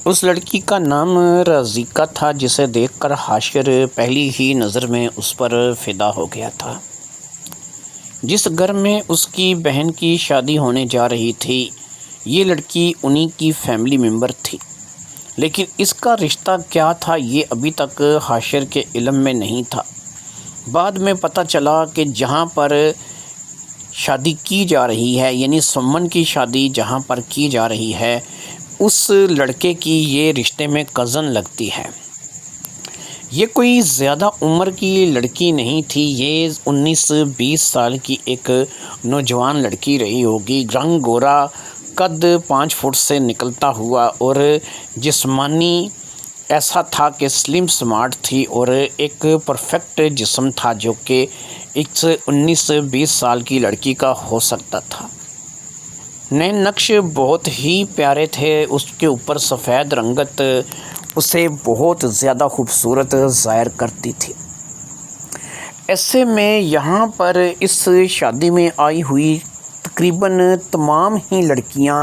اس لڑکی کا نام رازقہ تھا، جسے دیکھ کر حاشر پہلی ہی نظر میں اس پر فدا ہو گیا تھا۔ جس گھر میں اس کی بہن کی شادی ہونے جا رہی تھی، یہ لڑکی انہی کی فیملی ممبر تھی، لیکن اس کا رشتہ کیا تھا یہ ابھی تک حاشر کے علم میں نہیں تھا۔ بعد میں پتہ چلا کہ جہاں پر شادی کی جا رہی ہے، یعنی سمن کی شادی جہاں پر کی جا رہی ہے، اس لڑکے کی یہ رشتے میں کزن لگتی ہے۔ یہ کوئی زیادہ عمر کی لڑکی نہیں تھی، یہ 19-20 سال کی ایک نوجوان لڑکی رہی ہوگی۔ رنگ گورا، قد 5 فٹ سے نکلتا ہوا، اور جسمانی ایسا تھا کہ سلم سمارٹ تھی، اور ایک پرفیکٹ جسم تھا جو کہ اس 19-20 سال کی لڑکی کا ہو سکتا تھا۔ نئے نقش بہت ہی پیارے تھے، اس کے اوپر سفید رنگت اسے بہت زیادہ خوبصورت ظاہر کرتی تھی۔ ایسے میں یہاں پر اس شادی میں آئی ہوئی تقریباً تمام ہی لڑکیاں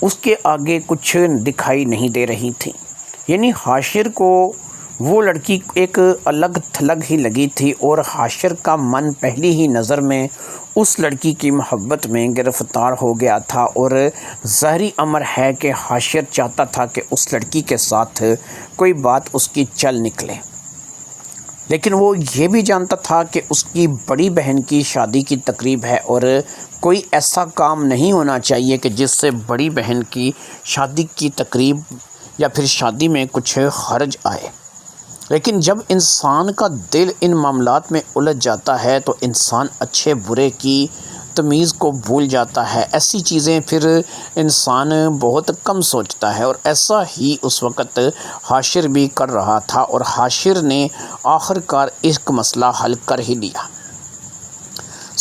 اس کے آگے کچھ دکھائی نہیں دے رہی تھیں، یعنی حاشر کو وہ لڑکی ایک الگ تھلگ ہی لگی تھی، اور حاشر کا من پہلی ہی نظر میں اس لڑکی کی محبت میں گرفتار ہو گیا تھا، اور ظاہری امر ہے کہ حاشر چاہتا تھا کہ اس لڑکی کے ساتھ کوئی بات اس کی چل نکلے، لیکن وہ یہ بھی جانتا تھا کہ اس کی بڑی بہن کی شادی کی تقریب ہے، اور کوئی ایسا کام نہیں ہونا چاہیے کہ جس سے بڑی بہن کی شادی کی تقریب یا پھر شادی میں کچھ حرج آئے۔ لیکن جب انسان کا دل ان معاملات میں الجھ جاتا ہے تو انسان اچھے برے کی تمیز کو بھول جاتا ہے۔ ایسی چیزیں پھر انسان بہت کم سوچتا ہے، اور ایسا ہی اس وقت حاشر بھی کر رہا تھا، اور حاشر نے آخر کار ایک مسئلہ حل کر ہی لیا۔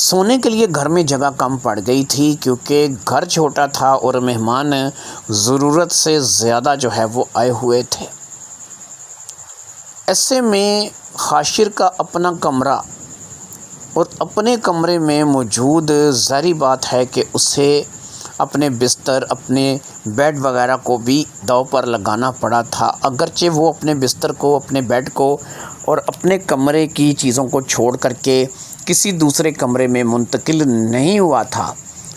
سونے کے لیے گھر میں جگہ کم پڑ گئی تھی، کیونکہ گھر چھوٹا تھا اور مہمان ضرورت سے زیادہ جو ہے وہ آئے ہوئے تھے۔ ایسے میں حاشر کا اپنا کمرہ، اور اپنے کمرے میں موجود ظاہری بات ہے کہ اسے اپنے بستر، اپنے بیڈ وغیرہ کو بھی داؤ پر لگانا پڑا تھا۔ اگرچہ وہ اپنے بستر کو، اپنے بیڈ کو اور اپنے کمرے کی چیزوں کو چھوڑ کر کے کسی دوسرے کمرے میں منتقل نہیں ہوا تھا،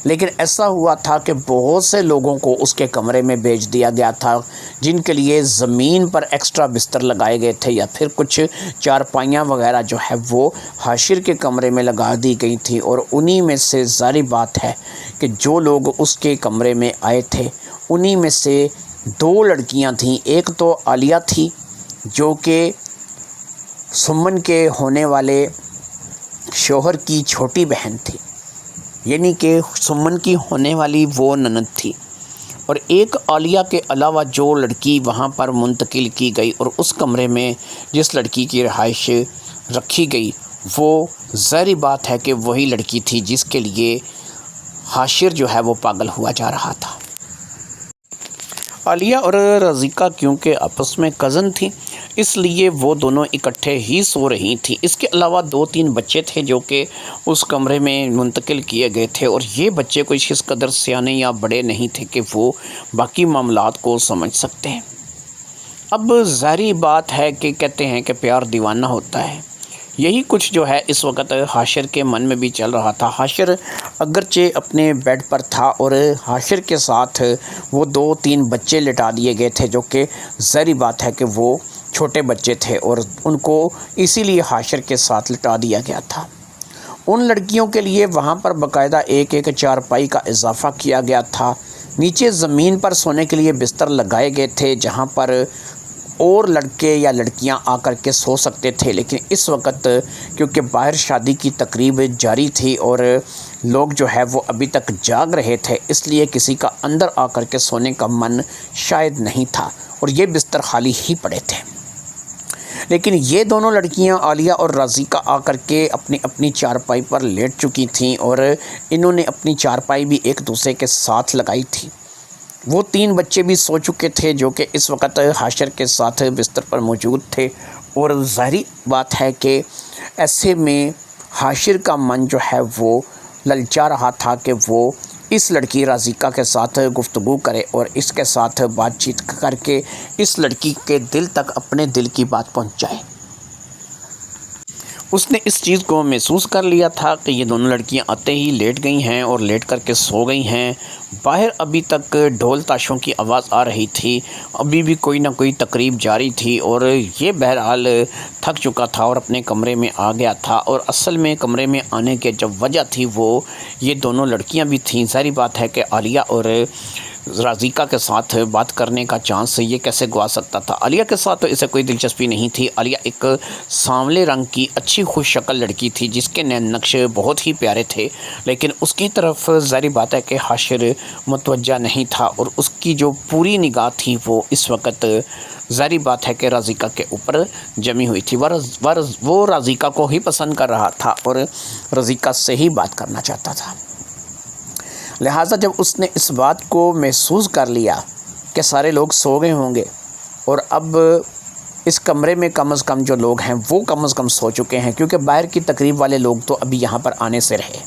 لیکن ایسا ہوا تھا کہ بہت سے لوگوں کو اس کے کمرے میں بھیج دیا گیا تھا، جن کے لیے زمین پر ایکسٹرا بستر لگائے گئے تھے، یا پھر کچھ چارپائیاں وغیرہ جو ہے وہ حاشر کے کمرے میں لگا دی گئی تھی، اور انہی میں سے ظاہری بات ہے کہ جو لوگ اس کے کمرے میں آئے تھے انہی میں سے 2 لڑکیاں تھیں۔ ایک تو عالیہ تھی جو کہ سمن کے ہونے والے شوہر کی چھوٹی بہن تھی، یعنی کہ سمن کی ہونے والی وہ نند تھی، اور ایک عالیہ کے علاوہ جو لڑکی وہاں پر منتقل کی گئی اور اس کمرے میں جس لڑکی کی رہائش رکھی گئی، وہ ظاہری بات ہے کہ وہی لڑکی تھی جس کے لیے حاشر جو ہے وہ پاگل ہوا جا رہا تھا۔ عالیہ اور رازقہ کیونکہ آپس میں کزن تھیں، اس لیے وہ دونوں اکٹھے ہی سو رہی تھیں۔ اس کے علاوہ 2-3 بچے تھے جو کہ اس کمرے میں منتقل کیے گئے تھے، اور یہ بچے کوئی اس قدر سیانے یا بڑے نہیں تھے کہ وہ باقی معاملات کو سمجھ سکتے ہیں۔ اب ظاہری بات ہے کہ کہتے ہیں کہ پیار دیوانہ ہوتا ہے، یہی کچھ جو ہے اس وقت حاشر کے من میں بھی چل رہا تھا۔ حاشر اگرچہ اپنے بیڈ پر تھا، اور حاشر کے ساتھ وہ 2-3 بچے لٹا دیے گئے تھے جو کہ ظاہری بات ہے کہ وہ چھوٹے بچے تھے، اور ان کو اسی لیے حاشر کے ساتھ لٹا دیا گیا تھا۔ ان لڑکیوں کے لیے وہاں پر باقاعدہ ایک چارپائی کا اضافہ کیا گیا تھا۔ نیچے زمین پر سونے کے لیے بستر لگائے گئے تھے جہاں پر اور لڑکے یا لڑکیاں آ کر کے سو سکتے تھے، لیکن اس وقت کیونکہ باہر شادی کی تقریب جاری تھی اور لوگ جو ہے وہ ابھی تک جاگ رہے تھے، اس لیے کسی کا اندر آ کر کے سونے کا من شاید نہیں تھا، اور یہ بستر خالی ہی پڑے تھے۔ لیکن یہ دونوں لڑکیاں عالیہ اور رازقہ آ کر کے اپنی اپنی چارپائی پر لیٹ چکی تھیں، اور انہوں نے اپنی چارپائی بھی ایک دوسرے کے ساتھ لگائی تھی۔ وہ 3 بچے بھی سو چکے تھے جو کہ اس وقت حاشر کے ساتھ بستر پر موجود تھے، اور ظاہری بات ہے کہ ایسے میں حاشر کا من جو ہے وہ للچا رہا تھا کہ وہ اس لڑکی رازقہ کے ساتھ گفتگو کرے اور اس کے ساتھ بات چیت کر کے اس لڑکی کے دل تک اپنے دل کی بات پہنچائے۔ اس نے اس چیز کو محسوس کر لیا تھا کہ یہ دونوں لڑکیاں آتے ہی لیٹ گئی ہیں اور لیٹ کر کے سو گئی ہیں۔ باہر ابھی تک ڈھول تاشوں کی آواز آ رہی تھی، ابھی بھی کوئی نہ کوئی تقریب جاری تھی، اور یہ بہرحال تھک چکا تھا اور اپنے کمرے میں آ گیا تھا۔ اور اصل میں کمرے میں آنے کے جب وجہ تھی وہ یہ دونوں لڑکیاں بھی تھیں۔ ظاہری بات ہے کہ عالیہ اور رازقہ کے ساتھ بات کرنے کا چانس یہ کیسے گوا سکتا تھا۔ عالیہ کے ساتھ تو اسے کوئی دلچسپی نہیں تھی۔ عالیہ ایک سانولے رنگ کی اچھی خوش شکل لڑکی تھی جس کے نین نقش بہت ہی پیارے تھے، لیکن اس کی طرف ظاہری بات ہے کہ حاشر متوجہ نہیں تھا، اور اس کی جو پوری نگاہ تھی وہ اس وقت ظاہری بات ہے کہ رازقہ کے اوپر جمی ہوئی تھی۔ وہ رازقہ کو ہی پسند کر رہا تھا اور رازقہ سے ہی بات کرنا چاہتا تھا۔ لہٰذا جب اس نے اس بات کو محسوس کر لیا کہ سارے لوگ سو گئے ہوں گے اور اب اس کمرے میں کم از کم جو لوگ ہیں وہ کم از کم سو چکے ہیں، کیونکہ باہر کی تقریب والے لوگ تو ابھی یہاں پر آنے سے رہے،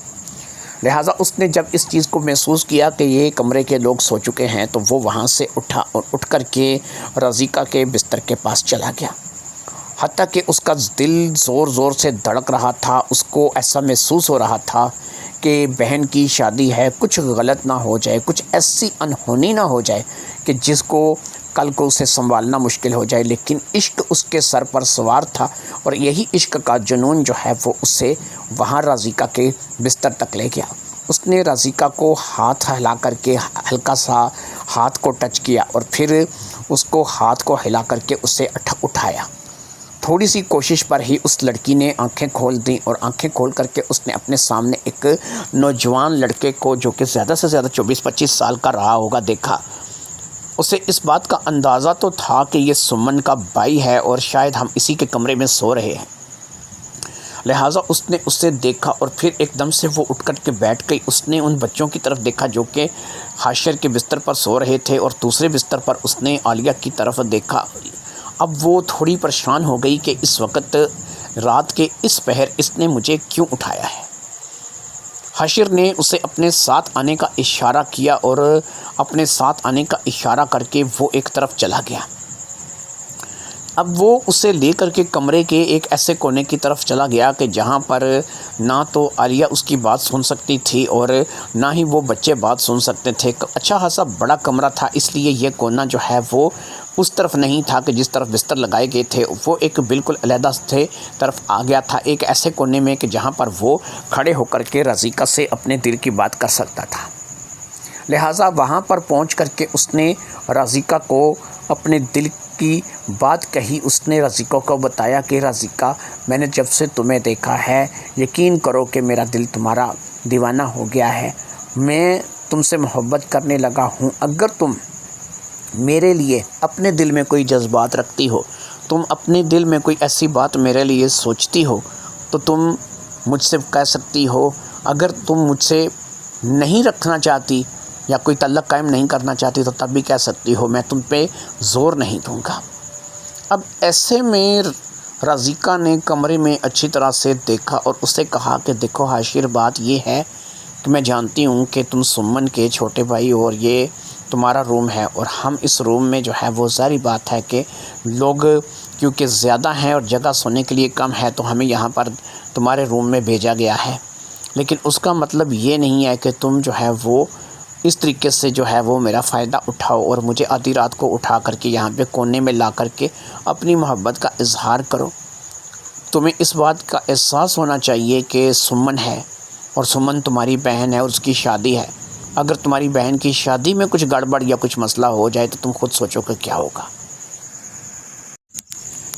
لہٰذا اس نے جب اس چیز کو محسوس کیا کہ یہ کمرے کے لوگ سو چکے ہیں تو وہ وہاں سے اٹھا اور اٹھ کر کے رازقہ کے بستر کے پاس چلا گیا، حتیٰ کہ اس کا دل زور زور سے دھڑک رہا تھا۔ اس کو ایسا محسوس ہو رہا تھا کہ بہن کی شادی ہے، کچھ غلط نہ ہو جائے، کچھ ایسی انہونی نہ ہو جائے کہ جس کو کل کو اسے سنبھالنا مشکل ہو جائے، لیکن عشق اس کے سر پر سوار تھا، اور یہی عشق کا جنون جو ہے وہ اسے وہاں رازقہ کے بستر تک لے گیا۔ اس نے رازقہ کو ہاتھ ہلا کر کے ہلکا سا ہاتھ کو ٹچ کیا اور پھر اس کو ہاتھ کو ہلا کر کے اسے اٹھایا۔ تھوڑی سی کوشش پر ہی اس لڑکی نے آنکھیں کھول دیں، اور آنکھیں کھول کر کے اس نے اپنے سامنے ایک نوجوان لڑکے کو جو کہ زیادہ سے زیادہ 24-25 سال کا رہا ہوگا دیکھا۔ اسے اس بات کا اندازہ تو تھا کہ یہ سمن کا بھائی ہے اور شاید ہم اسی کے کمرے میں سو رہے ہیں، لہٰذا اس نے اسے دیکھا اور پھر ایک دم سے وہ اٹھ کر کے بیٹھ گئی۔ اس نے ان بچوں کی طرف دیکھا جو کہ حاشر کے بستر پر سو رہے تھے، اور دوسرے بستر پر اس نے عالیہ کی طرف دیکھا۔ اب وہ تھوڑی پریشان ہو گئی کہ اس وقت رات کے اس پہر اس نے مجھے کیوں اٹھایا ہے۔ حاشر نے اسے اپنے ساتھ آنے کا اشارہ کیا، اور اپنے ساتھ آنے کا اشارہ کر کے وہ ایک طرف چلا گیا۔ اب وہ اسے لے کر کے کمرے کے ایک ایسے کونے کی طرف چلا گیا کہ جہاں پر نہ تو عالیہ اس کی بات سن سکتی تھی اور نہ ہی وہ بچے بات سن سکتے تھے۔ اچھا خاصا بڑا کمرہ تھا، اس لیے یہ کونا جو ہے وہ اس طرف نہیں تھا کہ جس طرف بستر لگائے گئے تھے، وہ ایک بالکل علیحدہ سے طرف آ گیا تھا، ایک ایسے کونے میں کہ جہاں پر وہ کھڑے ہو کر کے رازقہ سے اپنے دل کی بات کر سکتا تھا۔ لہٰذا وہاں پر پہنچ کر کے اس نے رازقہ کو اپنے دل کی بات کہی۔ اس نے رازقہ کو بتایا کہ رازقہ، میں نے جب سے تمہیں دیکھا ہے یقین کرو کہ میرا دل تمہارا دیوانہ ہو گیا ہے، میں تم سے محبت کرنے لگا ہوں۔ اگر تم میرے لیے اپنے دل میں کوئی جذبات رکھتی ہو، تم اپنے دل میں کوئی ایسی بات میرے لیے سوچتی ہو تو تم مجھ سے کہہ سکتی ہو۔ اگر تم مجھ سے نہیں رکھنا چاہتی یا کوئی تعلق قائم نہیں کرنا چاہتی تو تب بھی کہہ سکتی ہو، میں تم پہ زور نہیں دوں گا۔ اب ایسے میں رازقہ نے کمرے میں اچھی طرح سے دیکھا اور اسے کہا کہ دیکھو حاشر، بات یہ ہے کہ میں جانتی ہوں کہ تم سمن کے چھوٹے بھائی اور یہ تمہارا روم ہے، اور ہم اس روم میں جو ہے وہ ظاہری بات ہے کہ لوگ کیونکہ زیادہ ہیں اور جگہ سونے کے لیے کم ہے تو ہمیں یہاں پر تمہارے روم میں بھیجا گیا ہے، لیکن اس کا مطلب یہ نہیں ہے کہ تم جو ہے وہ اس طریقے سے جو ہے وہ میرا فائدہ اٹھاؤ اور مجھے آدھی رات کو اٹھا کر کے یہاں پہ کونے میں لا کر کے اپنی محبت کا اظہار کرو۔ تمہیں اس بات کا احساس ہونا چاہیے کہ سمن ہے اور سمن تمہاری بہن ہے اور اس کی شادی ہے۔ اگر تمہاری بہن کی شادی میں کچھ گڑبڑ یا کچھ مسئلہ ہو جائے تو تم خود سوچو کہ کیا ہوگا۔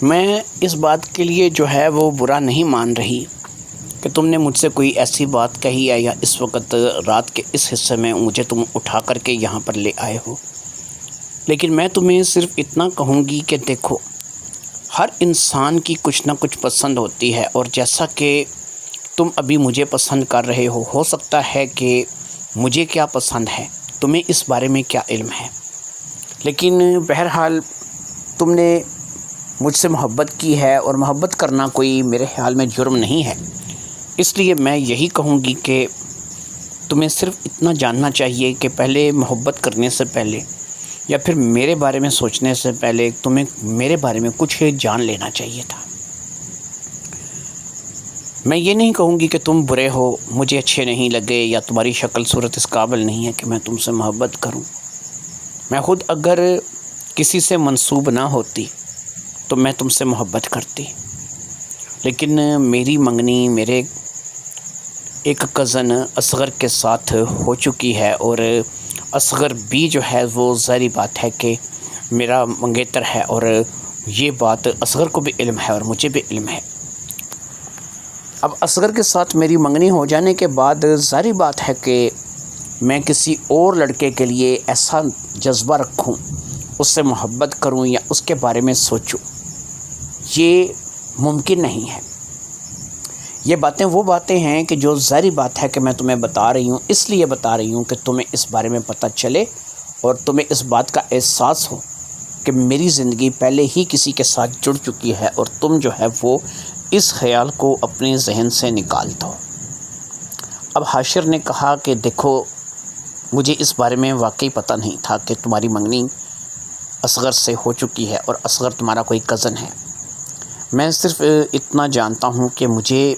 میں اس بات کے لیے جو ہے وہ برا نہیں مان رہی کہ تم نے مجھ سے کوئی ایسی بات کہی ہے یا اس وقت رات کے اس حصے میں مجھے تم اٹھا کر کے یہاں پر لے آئے ہو، لیکن میں تمہیں صرف اتنا کہوں گی کہ دیکھو، ہر انسان کی کچھ نہ کچھ پسند ہوتی ہے، اور جیسا کہ تم ابھی مجھے پسند کر رہے ہو سکتا ہے کہ مجھے کیا پسند ہے تمہیں اس بارے میں کیا علم ہے، لیکن بہرحال تم نے مجھ سے محبت کی ہے اور محبت کرنا کوئی میرے خیال میں جرم نہیں ہے۔ اس لیے میں یہی کہوں گی کہ تمہیں صرف اتنا جاننا چاہیے کہ پہلے محبت کرنے سے پہلے یا پھر میرے بارے میں سوچنے سے پہلے تمہیں میرے بارے میں کچھ جان لینا چاہیے تھا۔ میں یہ نہیں کہوں گی کہ تم برے ہو، مجھے اچھے نہیں لگے یا تمہاری شکل صورت اس قابل نہیں ہے کہ میں تم سے محبت کروں۔ میں خود اگر کسی سے منسوب نہ ہوتی تو میں تم سے محبت کرتی، لیکن میری منگنی میرے ایک کزن اصغر کے ساتھ ہو چکی ہے، اور اصغر بھی جو ہے وہ ظاہری بات ہے کہ میرا منگیتر ہے، اور یہ بات اصغر کو بھی علم ہے اور مجھے بھی علم ہے۔ اب اصغر کے ساتھ میری منگنی ہو جانے کے بعد ظاہری بات ہے کہ میں کسی اور لڑکے کے لیے ایسا جذبہ رکھوں، اس سے محبت کروں یا اس کے بارے میں سوچوں، یہ ممکن نہیں ہے۔ یہ باتیں وہ باتیں ہیں کہ جو ظاہری بات ہے کہ میں تمہیں بتا رہی ہوں، اس لیے بتا رہی ہوں کہ تمہیں اس بارے میں پتہ چلے اور تمہیں اس بات کا احساس ہو کہ میری زندگی پہلے ہی کسی کے ساتھ جڑ چکی ہے، اور تم جو ہے وہ اس خیال کو اپنے ذہن سے نکال دو۔ اب حاشر نے کہا کہ دیکھو، مجھے اس بارے میں واقعی پتہ نہیں تھا کہ تمہاری منگنی اصغر سے ہو چکی ہے اور اصغر تمہارا کوئی کزن ہے۔ میں صرف اتنا جانتا ہوں کہ مجھے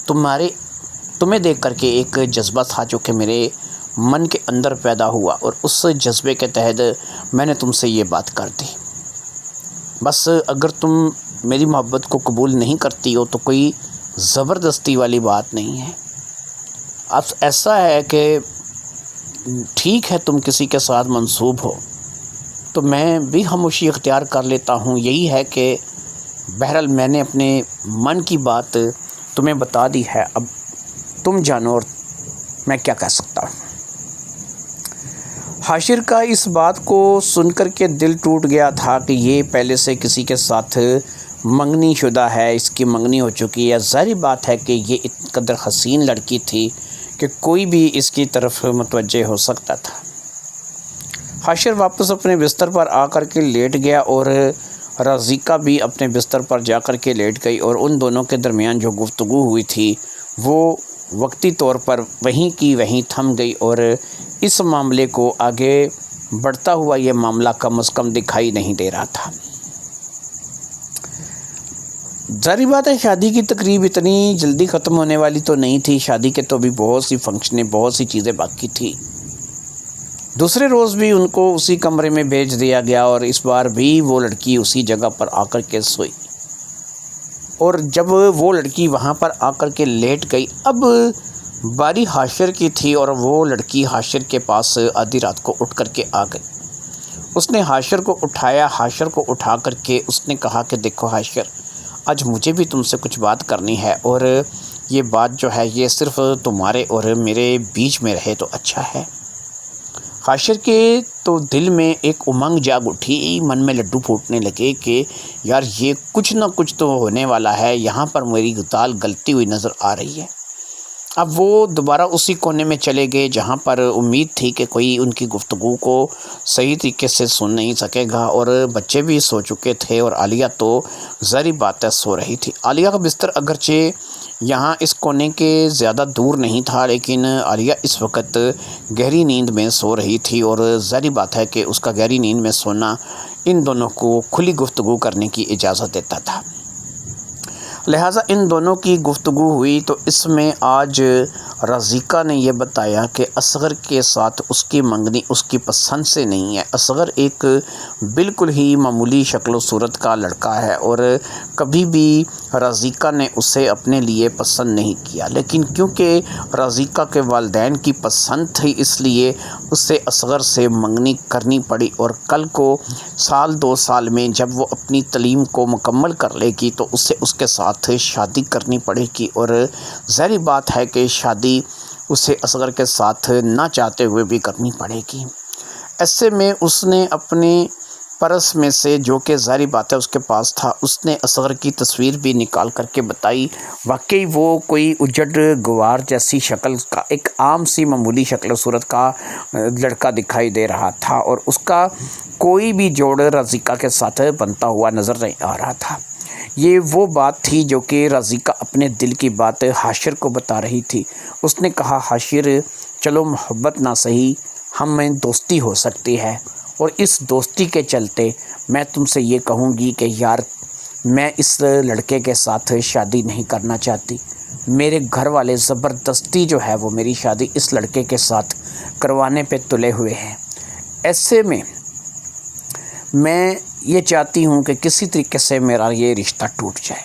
تمہیں دیکھ کر کے ایک جذبہ تھا جو کہ میرے من کے اندر پیدا ہوا، اور اس جذبے کے تحت میں نے تم سے یہ بات کر دی۔ بس اگر تم میری محبت کو قبول نہیں کرتی ہو تو کوئی زبردستی والی بات نہیں ہے۔ اب ایسا ہے کہ ٹھیک ہے تم کسی کے ساتھ منسوب ہو تو میں بھی خاموشی اختیار کر لیتا ہوں۔ یہی ہے کہ بہرحال میں نے اپنے من کی بات تمہیں بتا دی ہے، اب تم جانو اور میں کیا کہہ سکتا ہوں۔ حاشر کا اس بات کو سن کر کے دل ٹوٹ گیا تھا کہ یہ پہلے سے کسی کے ساتھ منگنی شدہ ہے، اس کی منگنی ہو چکی ہے۔ ظاہری بات ہے کہ یہ اتنی قدر حسین لڑکی تھی کہ کوئی بھی اس کی طرف متوجہ ہو سکتا تھا۔ حاشر واپس اپنے بستر پر آ کر کے لیٹ گیا اور رازقہ بھی اپنے بستر پر جا کر کے لیٹ گئی، اور ان دونوں کے درمیان جو گفتگو ہوئی تھی وہ وقتی طور پر وہیں کی وہیں تھم گئی، اور اس معاملے کو آگے بڑھتا ہوا یہ معاملہ کم از کم دکھائی نہیں دے رہا تھا۔ ظاہری بات ہے شادی کی تقریب اتنی جلدی ختم ہونے والی تو نہیں تھی، شادی کے تو بھی بہت سی فنکشنیں، بہت سی چیزیں باقی تھی۔ دوسرے روز بھی ان کو اسی کمرے میں بھیج دیا گیا، اور اس بار بھی وہ لڑکی اسی جگہ پر آ کر کے سوئی، اور جب وہ لڑکی وہاں پر آ کر کے لیٹ گئی، اب باری حاشر کی تھی، اور وہ لڑکی حاشر کے پاس آدھی رات کو اٹھ کر کے آ گئی۔ اس نے حاشر کو اٹھایا، حاشر کو اٹھا کر کے اس نے کہا کہ دیکھو حاشر، آج مجھے بھی تم سے کچھ بات کرنی ہے، اور یہ بات جو ہے یہ صرف تمہارے اور میرے بیچ میں رہے تو اچھا ہے۔ حاشر کے تو دل میں ایک امنگ جاگ اٹھی، من میں لڈو پھوٹنے لگے کہ یار یہ کچھ نہ کچھ تو ہونے والا ہے، یہاں پر میری دال گلتی ہوئی نظر آ رہی ہے۔ اب وہ دوبارہ اسی کونے میں چلے گئے جہاں پر امید تھی کہ کوئی ان کی گفتگو کو صحیح طریقے سے سن نہیں سکے گا، اور بچے بھی سو چکے تھے، اور عالیہ تو ظاہری بات ہے سو رہی تھی۔ عالیہ کا بستر اگرچہ یہاں اس کونے کے زیادہ دور نہیں تھا، لیکن عالیہ اس وقت گہری نیند میں سو رہی تھی، اور ظاہری بات ہے کہ اس کا گہری نیند میں سونا ان دونوں کو کھلی گفتگو کرنے کی اجازت دیتا تھا۔ لہٰذا ان دونوں کی گفتگو ہوئی تو اس میں آج رازقہ نے یہ بتایا کہ اصغر کے ساتھ اس کی منگنی اس کی پسند سے نہیں ہے۔ اصغر ایک بالکل ہی معمولی شکل و صورت کا لڑکا ہے، اور کبھی بھی رازقہ نے اسے اپنے لیے پسند نہیں کیا، لیکن کیونکہ رازقہ کے والدین کی پسند تھی اس لیے اسے اصغر سے منگنی کرنی پڑی، اور کل کو سال 2 سال میں جب وہ اپنی تعلیم کو مکمل کر لے گی تو اسے اس کے ساتھ شادی کرنی پڑے گی، اور ظاہری بات ہے کہ شادی اسے اصغر کے ساتھ نہ چاہتے ہوئے بھی کرنی پڑے گی۔ ایسے میں اس نے اپنے پرس میں سے، جو کہ ظاہری بات ہے اس کے پاس تھا، اس نے اصغر کی تصویر بھی نکال کر کے بتائی۔ واقعی وہ کوئی اجڑ گوار جیسی شکل کا ایک عام سی معمولی شکل و صورت کا لڑکا دکھائی دے رہا تھا، اور اس کا کوئی بھی جوڑ رازقہ کے ساتھ بنتا ہوا نظر نہیں آ رہا تھا۔ یہ وہ بات تھی جو کہ رازقہ اپنے دل کی بات حاشر کو بتا رہی تھی۔ اس نے کہا حاشر چلو محبت نہ سہی ہم میں دوستی ہو سکتی ہے، اور اس دوستی کے چلتے میں تم سے یہ کہوں گی کہ یار میں اس لڑکے کے ساتھ شادی نہیں کرنا چاہتی۔ میرے گھر والے زبردستی جو ہے وہ میری شادی اس لڑکے کے ساتھ کروانے پہ تلے ہوئے ہیں۔ ایسے میں یہ چاہتی ہوں کہ کسی طریقے سے میرا یہ رشتہ ٹوٹ جائے،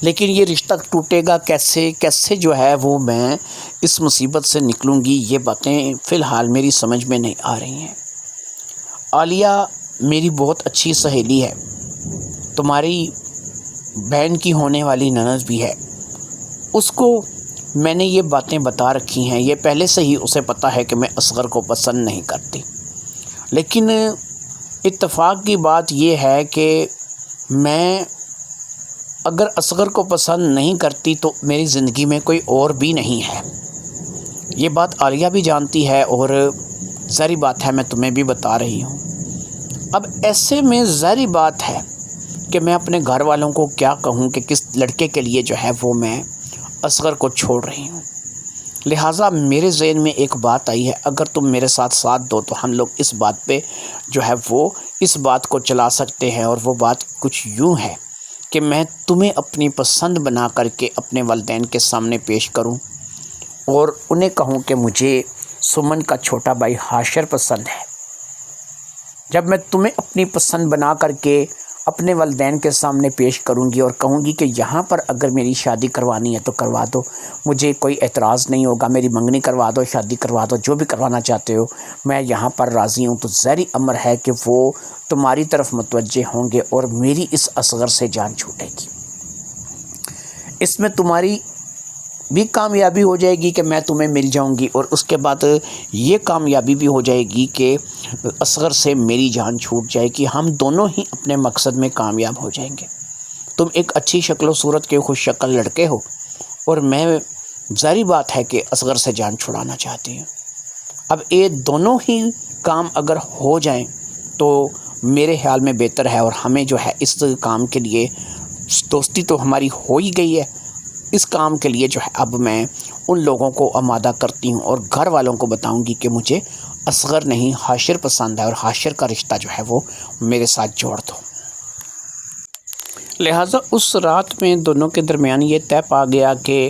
لیکن یہ رشتہ ٹوٹے گا کیسے جو ہے وہ میں اس مصیبت سے نکلوں گی، یہ باتیں فی الحال میری سمجھ میں نہیں آ رہی ہیں۔ عالیہ میری بہت اچھی سہیلی ہے، تمہاری بہن کی ہونے والی نند بھی ہے، اس کو میں نے یہ باتیں بتا رکھی ہیں، یہ پہلے سے ہی اسے پتہ ہے کہ میں اصغر کو پسند نہیں کرتی، لیکن اتفاق کی بات یہ ہے کہ میں اگر اصغر کو پسند نہیں کرتی تو میری زندگی میں کوئی اور بھی نہیں ہے۔ یہ بات عالیہ بھی جانتی ہے اور ظاہری بات ہے میں تمہیں بھی بتا رہی ہوں۔ اب ایسے میں ظاہری بات ہے کہ میں اپنے گھر والوں کو کیا کہوں کہ کس لڑکے کے لیے جو ہے وہ میں اصغر کو چھوڑ رہی ہوں۔ لہٰذا میرے ذہن میں ایک بات آئی ہے، اگر تم میرے ساتھ دو تو ہم لوگ اس بات پہ جو ہے وہ اس بات کو چلا سکتے ہیں، اور وہ بات کچھ یوں ہے کہ میں تمہیں اپنی پسند بنا کر کے اپنے والدین کے سامنے پیش کروں اور انہیں کہوں کہ مجھے سمن کا چھوٹا بھائی حاشر پسند ہے۔ جب میں تمہیں اپنی پسند بنا کر کے اپنے والدین کے سامنے پیش کروں گی اور کہوں گی کہ یہاں پر اگر میری شادی کروانی ہے تو کروا دو، مجھے کوئی اعتراض نہیں ہوگا، میری منگنی کروا دو، شادی کروا دو، جو بھی کروانا چاہتے ہو میں یہاں پر راضی ہوں، تو ظاہری امر ہے کہ وہ تمہاری طرف متوجہ ہوں گے اور میری اس اصغر سے جان چھوٹے گی۔ اس میں تمہاری بھی کامیابی ہو جائے گی کہ میں تمہیں مل جاؤں گی، اور اس کے بعد یہ کامیابی بھی ہو جائے گی کہ اصغر سے میری جان چھوٹ جائے گی، ہم دونوں ہی اپنے مقصد میں کامیاب ہو جائیں گے۔ تم ایک اچھی شکل و صورت کے خوش شکل لڑکے ہو اور میں ظاہری بات ہے کہ اصغر سے جان چھڑانا چاہتی ہوں۔ اب یہ دونوں ہی کام اگر ہو جائیں تو میرے خیال میں بہتر ہے، اور ہمیں جو ہے اس کام کے لیے دوستی تو ہماری ہو ہی گئی ہے، اس کام کے لیے جو ہے اب میں ان لوگوں کو آمادہ کرتی ہوں اور گھر والوں کو بتاؤں گی کہ مجھے اصغر نہیں حاشر پسند ہے، اور حاشر کا رشتہ جو ہے وہ میرے ساتھ جوڑ دو۔ لہٰذا اس رات میں دونوں کے درمیان یہ طے پا گیا کہ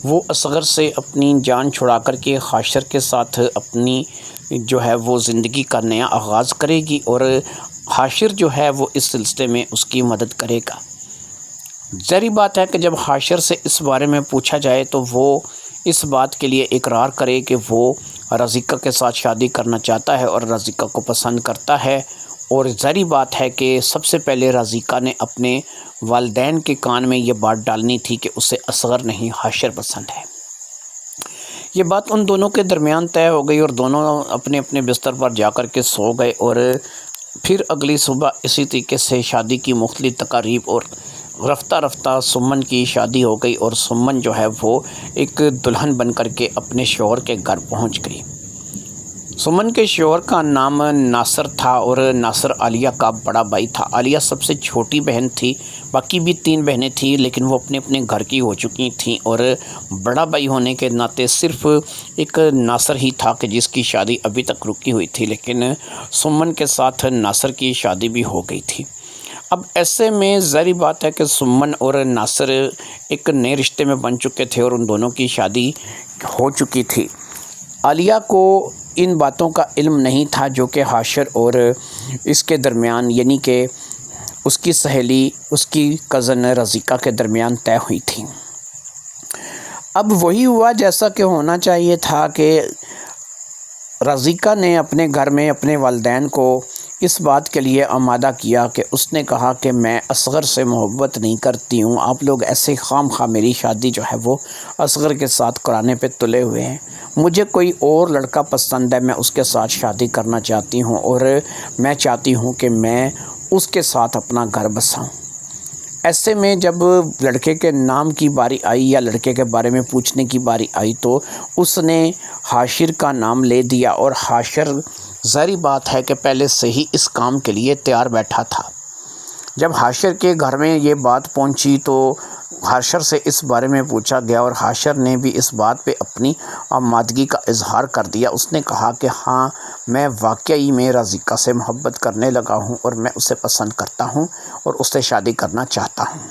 وہ اصغر سے اپنی جان چھڑا کر کے حاشر کے ساتھ اپنی جو ہے وہ زندگی کا نیا آغاز کرے گی، اور حاشر جو ہے وہ اس سلسلے میں اس کی مدد کرے گا۔ ظاہری بات ہے کہ جب حاشر سے اس بارے میں پوچھا جائے تو وہ اس بات کے لیے اقرار کرے کہ وہ رازقہ کے ساتھ شادی کرنا چاہتا ہے اور رازقہ کو پسند کرتا ہے، اور ظاہری بات ہے کہ سب سے پہلے رازقہ نے اپنے والدین کے کان میں یہ بات ڈالنی تھی کہ اسے اصغر نہیں حاشر پسند ہے۔ یہ بات ان دونوں کے درمیان طے ہو گئی اور دونوں اپنے اپنے بستر پر جا کر کے سو گئے، اور پھر اگلی صبح اسی طریقے سے شادی کی مختلف تقاریب اور رفتہ رفتہ سمن کی شادی ہو گئی، اور سمن جو ہے وہ ایک دلہن بن کر کے اپنے شوہر کے گھر پہنچ گئی۔ سمن کے شوہر کا نام ناصر تھا، اور ناصر عالیہ کا بڑا بھائی تھا۔ عالیہ سب سے چھوٹی بہن تھی، باقی بھی 3 بہنیں تھیں لیکن وہ اپنے اپنے گھر کی ہو چکی تھیں، اور بڑا بھائی ہونے کے ناطے صرف ایک ناصر ہی تھا کہ جس کی شادی ابھی تک رکی ہوئی تھی، لیکن سمن کے ساتھ ناصر کی شادی بھی ہو گئی تھی۔ اب ایسے میں ظاہری بات ہے کہ سمن اور ناصر ایک نئے رشتے میں بن چکے تھے اور ان دونوں کی شادی ہو چکی تھی۔ عالیہ کو ان باتوں کا علم نہیں تھا جو کہ حاشر اور اس کے درمیان، یعنی کہ اس کی سہیلی اس کی کزن رازقہ کے درمیان طے ہوئی تھی۔ اب وہی ہوا جیسا کہ ہونا چاہیے تھا کہ رازقہ نے اپنے گھر میں اپنے والدین کو اس بات کے لیے آمادہ کیا کہ اس نے کہا کہ میں اصغر سے محبت نہیں کرتی ہوں، آپ لوگ ایسے خام خواہ میری شادی جو ہے وہ اصغر کے ساتھ کرانے پہ تلے ہوئے ہیں، مجھے کوئی اور لڑکا پسند ہے، میں اس کے ساتھ شادی کرنا چاہتی ہوں، اور میں چاہتی ہوں کہ میں اس کے ساتھ اپنا گھر بساؤں۔ ایسے میں جب لڑکے کے نام کی باری آئی یا لڑکے کے بارے میں پوچھنے کی باری آئی تو اس نے حاشر کا نام لے دیا، اور حاشر ظاہری بات ہے کہ پہلے سے ہی اس کام کے لیے تیار بیٹھا تھا۔ جب حاشر کے گھر میں یہ بات پہنچی تو حاشر سے اس بارے میں پوچھا گیا اور حاشر نے بھی اس بات پہ اپنی آمادگی کا اظہار کر دیا۔ اس نے کہا کہ ہاں، میں واقعی میں رازقہ سے محبت کرنے لگا ہوں اور میں اسے پسند کرتا ہوں اور اس سے شادی کرنا چاہتا ہوں۔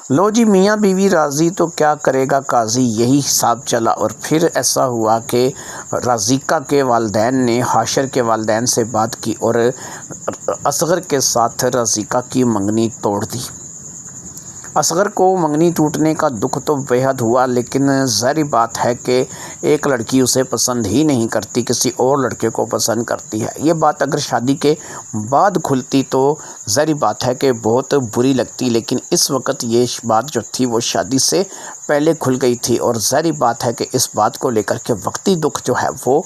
لو جی، میاں بیوی راضی تو کیا کرے گا قاضی، یہی حساب چلا۔ اور پھر ایسا ہوا کہ رازقہ کے والدین نے حاشر کے والدین سے بات کی اور اصغر کے ساتھ رازقہ کی منگنی توڑ دی۔ اصغر کو منگنی ٹوٹنے کا دکھ تو بے حد ہوا، لیکن ظاہری بات ہے کہ ایک لڑکی اسے پسند ہی نہیں کرتی، کسی اور لڑکے کو پسند کرتی ہے۔ یہ بات اگر شادی کے بعد کھلتی تو ظاہری بات ہے کہ بہت بری لگتی، لیکن اس وقت یہ بات جو تھی وہ شادی سے پہلے کھل گئی تھی، اور ظاہری بات ہے کہ اس بات کو لے کر کے وقتی دکھ جو ہے وہ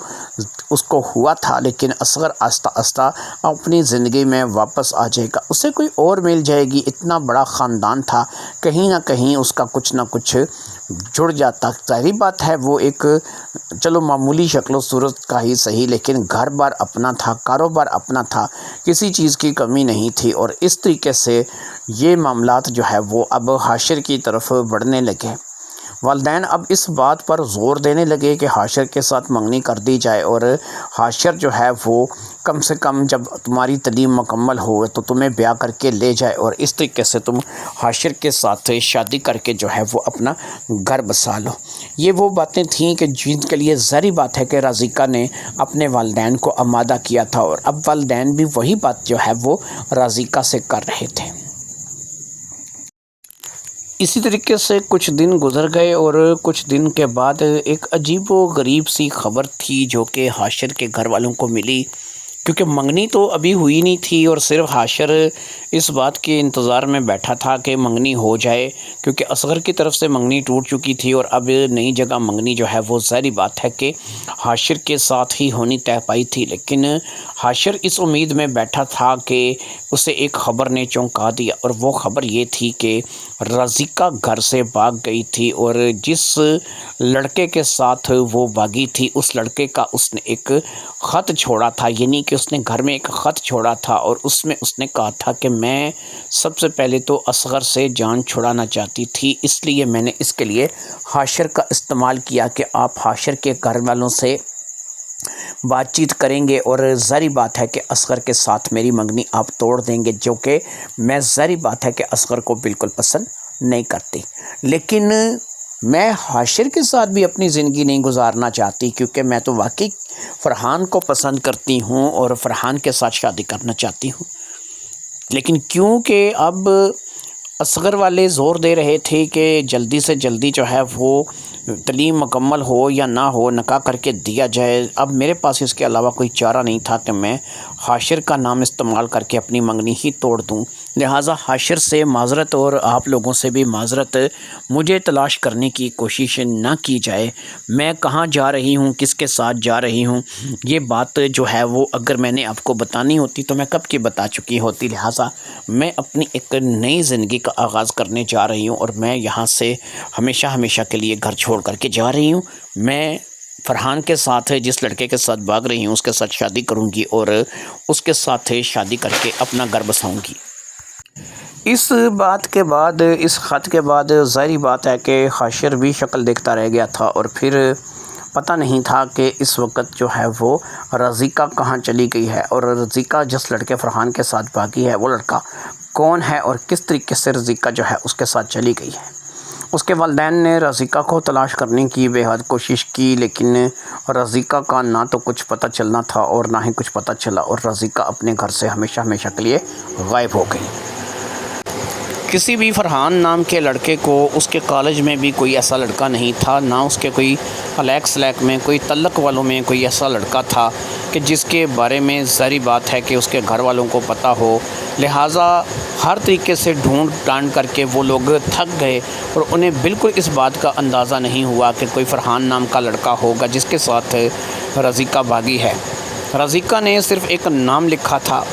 اس کو ہوا تھا، لیکن اصغر آہستہ آہستہ اپنی زندگی میں واپس آ جائے گا، اسے کوئی اور مل جائے گی۔ اتنا بڑا خاندان تھا، کہیں نہ کہیں اس کا کچھ نہ کچھ جڑ جاتا۔ ظاہری بات ہے وہ ایک چلو معمولی شکل و صورت کا ہی صحیح، لیکن گھر بار اپنا تھا، کاروبار اپنا تھا، کسی چیز کی کمی نہیں تھی، اور اس طریقے سے یہ معاملات جو ہے وہ اب حاشر کی طرف بڑھنے لگے۔ والدین اب اس بات پر زور دینے لگے کہ حاشر کے ساتھ منگنی کر دی جائے، اور حاشر جو ہے وہ کم سے کم جب تمہاری تعلیم مکمل ہو تو تمہیں بیاہ کر کے لے جائے، اور اس طریقے سے تم حاشر کے ساتھ شادی کر کے جو ہے وہ اپنا گھر بسا لو۔ یہ وہ باتیں تھیں کہ جن کے لیے ظاہری بات ہے کہ رازقہ نے اپنے والدین کو آمادہ کیا تھا، اور اب والدین بھی وہی بات جو ہے وہ رازقہ سے کر رہے تھے۔ اسی طریقے سے کچھ دن گزر گئے، اور کچھ دن کے بعد ایک عجیب و غریب سی خبر تھی جو کہ حاشر کے گھر والوں کو ملی، کیونکہ منگنی تو ابھی ہوئی نہیں تھی، اور صرف حاشر اس بات کے انتظار میں بیٹھا تھا کہ منگنی ہو جائے، کیونکہ اصغر کی طرف سے منگنی ٹوٹ چکی تھی، اور اب نئی جگہ منگنی جو ہے وہ ظاہری بات ہے کہ حاشر کے ساتھ ہی ہونی طے پائی تھی۔ لیکن حاشر اس امید میں بیٹھا تھا کہ اسے ایک خبر نے چونکا دیا، اور وہ خبر یہ تھی کہ رازقہ گھر سے بھاگ گئی تھی، اور جس لڑکے کے ساتھ وہ بھاگی تھی اس لڑکے کا اس نے ایک خط چھوڑا تھا، یعنی کہ اس نے گھر میں ایک خط چھوڑا تھا، اور اس میں اس نے کہا تھا کہ میں سب سے پہلے تو اصغر سے جان چھڑانا چاہتی تھی، اس لیے میں نے اس کے لیے حاشر کا استعمال کیا کہ آپ حاشر کے گھر والوں سے بات چیت کریں گے، اور ظاہری بات ہے کہ اصغر کے ساتھ میری منگنی آپ توڑ دیں گے، جو کہ میں ظاہری بات ہے کہ اصغر کو بالکل پسند نہیں کرتی، لیکن میں حاشر کے ساتھ بھی اپنی زندگی نہیں گزارنا چاہتی، کیونکہ میں تو واقعی فرحان کو پسند کرتی ہوں اور فرحان کے ساتھ شادی کرنا چاہتی ہوں۔ لیکن کیونکہ اب اصغر والے زور دے رہے تھے کہ جلدی سے جلدی جو ہے وہ تعلیم مکمل ہو یا نہ ہو نکاح کر کے دیا جائے، اب میرے پاس اس کے علاوہ کوئی چارہ نہیں تھا کہ میں حاشر کا نام استعمال کر کے اپنی منگنی ہی توڑ دوں، لہٰذا حاشر سے معذرت اور آپ لوگوں سے بھی معذرت، مجھے تلاش کرنے کی کوشش نہ کی جائے، میں کہاں جا رہی ہوں، کس کے ساتھ جا رہی ہوں، یہ بات جو ہے وہ اگر میں نے آپ کو بتانی ہوتی تو میں کب کی بتا چکی ہوتی، لہٰذا میں اپنی ایک نئی زندگی کا آغاز کرنے جا رہی ہوں، اور میں یہاں سے ہمیشہ ہمیشہ کے لیے گھر چھوڑ کر کے جا رہی ہوں۔ میں فرحان کے ساتھ جس لڑکے کے ساتھ بھاگ رہی ہوں اس کے ساتھ شادی کروں گی، اور اس کے ساتھ شادی کر کے اپنا گھر بساؤں گی۔ اس بات کے بعد، اس خط کے بعد ظاہری بات ہے کہ حاشر بھی شکل دیکھتا رہ گیا تھا، اور پھر پتہ نہیں تھا کہ اس وقت جو ہے وہ رازقہ کہاں چلی گئی ہے، اور رازقہ جس لڑکے فرحان کے ساتھ بھاگی ہے وہ لڑکا کون ہے، اور کس طریقے سے رازقہ جو ہے اس کے ساتھ چلی گئی ہے۔ اس کے والدین نے رازقہ کو تلاش کرنے کی بے حد کوشش کی، لیکن رازقہ کا نہ تو کچھ پتہ چلنا تھا اور نہ ہی کچھ پتہ چلا، اور رازقہ اپنے گھر سے ہمیشہ ہمیشہ کے لیے غائب ہو گئی۔ کسی بھی فرحان نام کے لڑکے کو اس کے کالج میں بھی کوئی ایسا لڑکا نہیں تھا، نہ اس کے کوئی الیک سلیک میں، کوئی تعلق والوں میں کوئی ایسا لڑکا تھا کہ جس کے بارے میں ظاہری بات ہے کہ اس کے گھر والوں کو پتہ ہو، لہٰذا ہر طریقے سے ڈھونڈ ڈانڈ کر کے وہ لوگ تھک گئے، اور انہیں بالکل اس بات کا اندازہ نہیں ہوا کہ کوئی فرحان نام کا لڑکا ہوگا جس کے ساتھ رازقہ بھاگی ہے۔ رازقہ نے صرف ایک نام لکھا تھا،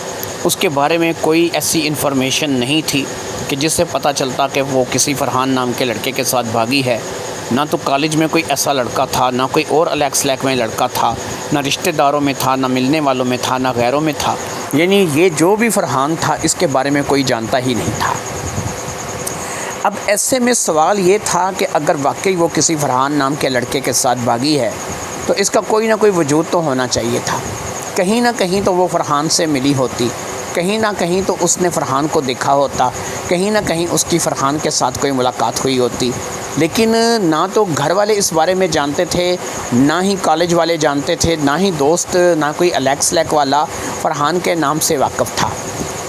اس کے بارے میں کوئی ایسی انفارمیشن نہیں تھی کہ جس سے پتہ چلتا کہ وہ کسی فرحان نام کے لڑکے کے ساتھ بھاگی ہے، نہ تو کالج میں کوئی ایسا لڑکا تھا، نہ کوئی اور الیک سلیک میں لڑکا تھا، نہ رشتہ داروں میں تھا، نہ ملنے والوں میں تھا، نہ غیروں میں تھا، یعنی یہ جو بھی فرحان تھا اس کے بارے میں کوئی جانتا ہی نہیں تھا۔ اب ایسے میں سوال یہ تھا کہ اگر واقعی وہ کسی فرحان نام کے لڑکے کے ساتھ بھاگی ہے تو اس کا کوئی نہ کوئی وجود تو ہونا چاہیے تھا۔ کہیں نہ کہیں تو وہ فرحان سے ملی ہوتی، کہیں نہ کہیں تو اس نے فرحان کو دیکھا ہوتا، کہیں نہ کہیں اس کی فرحان کے ساتھ کوئی ملاقات ہوئی ہوتی، لیکن نہ تو گھر والے اس بارے میں جانتے تھے، نہ ہی کالج والے جانتے تھے، نہ ہی دوست، نہ کوئی الیکس لیک والا فرحان کے نام سے واقف تھا۔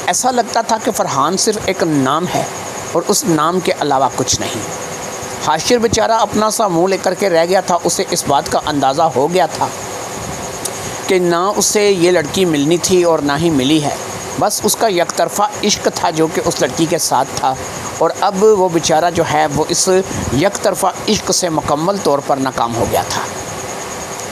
ایسا لگتا تھا کہ فرحان صرف ایک نام ہے اور اس نام کے علاوہ کچھ نہیں۔ حاشر بیچارہ اپنا سا منہ لے کر کے رہ گیا تھا۔ اسے اس بات کا اندازہ ہو گیا تھا کہ نہ اسے یہ لڑکی ملنی تھی اور نہ ہی ملی ہے، بس اس کا یک طرفہ عشق تھا جو کہ اس لڑکی کے ساتھ تھا، اور اب وہ بیچارہ جو ہے وہ اس یک طرفہ عشق سے مکمل طور پر ناکام ہو گیا تھا۔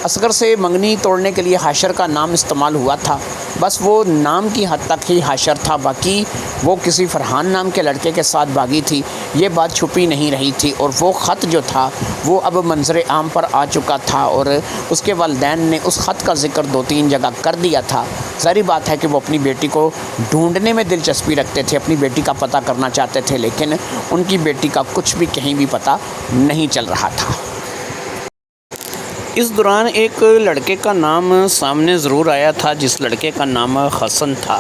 اصغر سے منگنی توڑنے کے لیے حاشر کا نام استعمال ہوا تھا، بس وہ نام کی حد تک ہی حاشر تھا، باقی وہ کسی فرحان نام کے لڑکے کے ساتھ بھاگی تھی یہ بات چھپی نہیں رہی تھی، اور وہ خط جو تھا وہ اب منظر عام پر آ چکا تھا، اور اس کے والدین نے اس خط کا ذکر 2-3 جگہ کر دیا تھا۔ ظاہری بات ہے کہ وہ اپنی بیٹی کو ڈھونڈنے میں دلچسپی رکھتے تھے، اپنی بیٹی کا پتہ کرنا چاہتے تھے، لیکن ان کی بیٹی کا کچھ بھی کہیں بھی پتہ نہیں چل رہا تھا۔ اس دوران ایک لڑکے کا نام سامنے ضرور آیا تھا، جس لڑکے کا نام حسن تھا،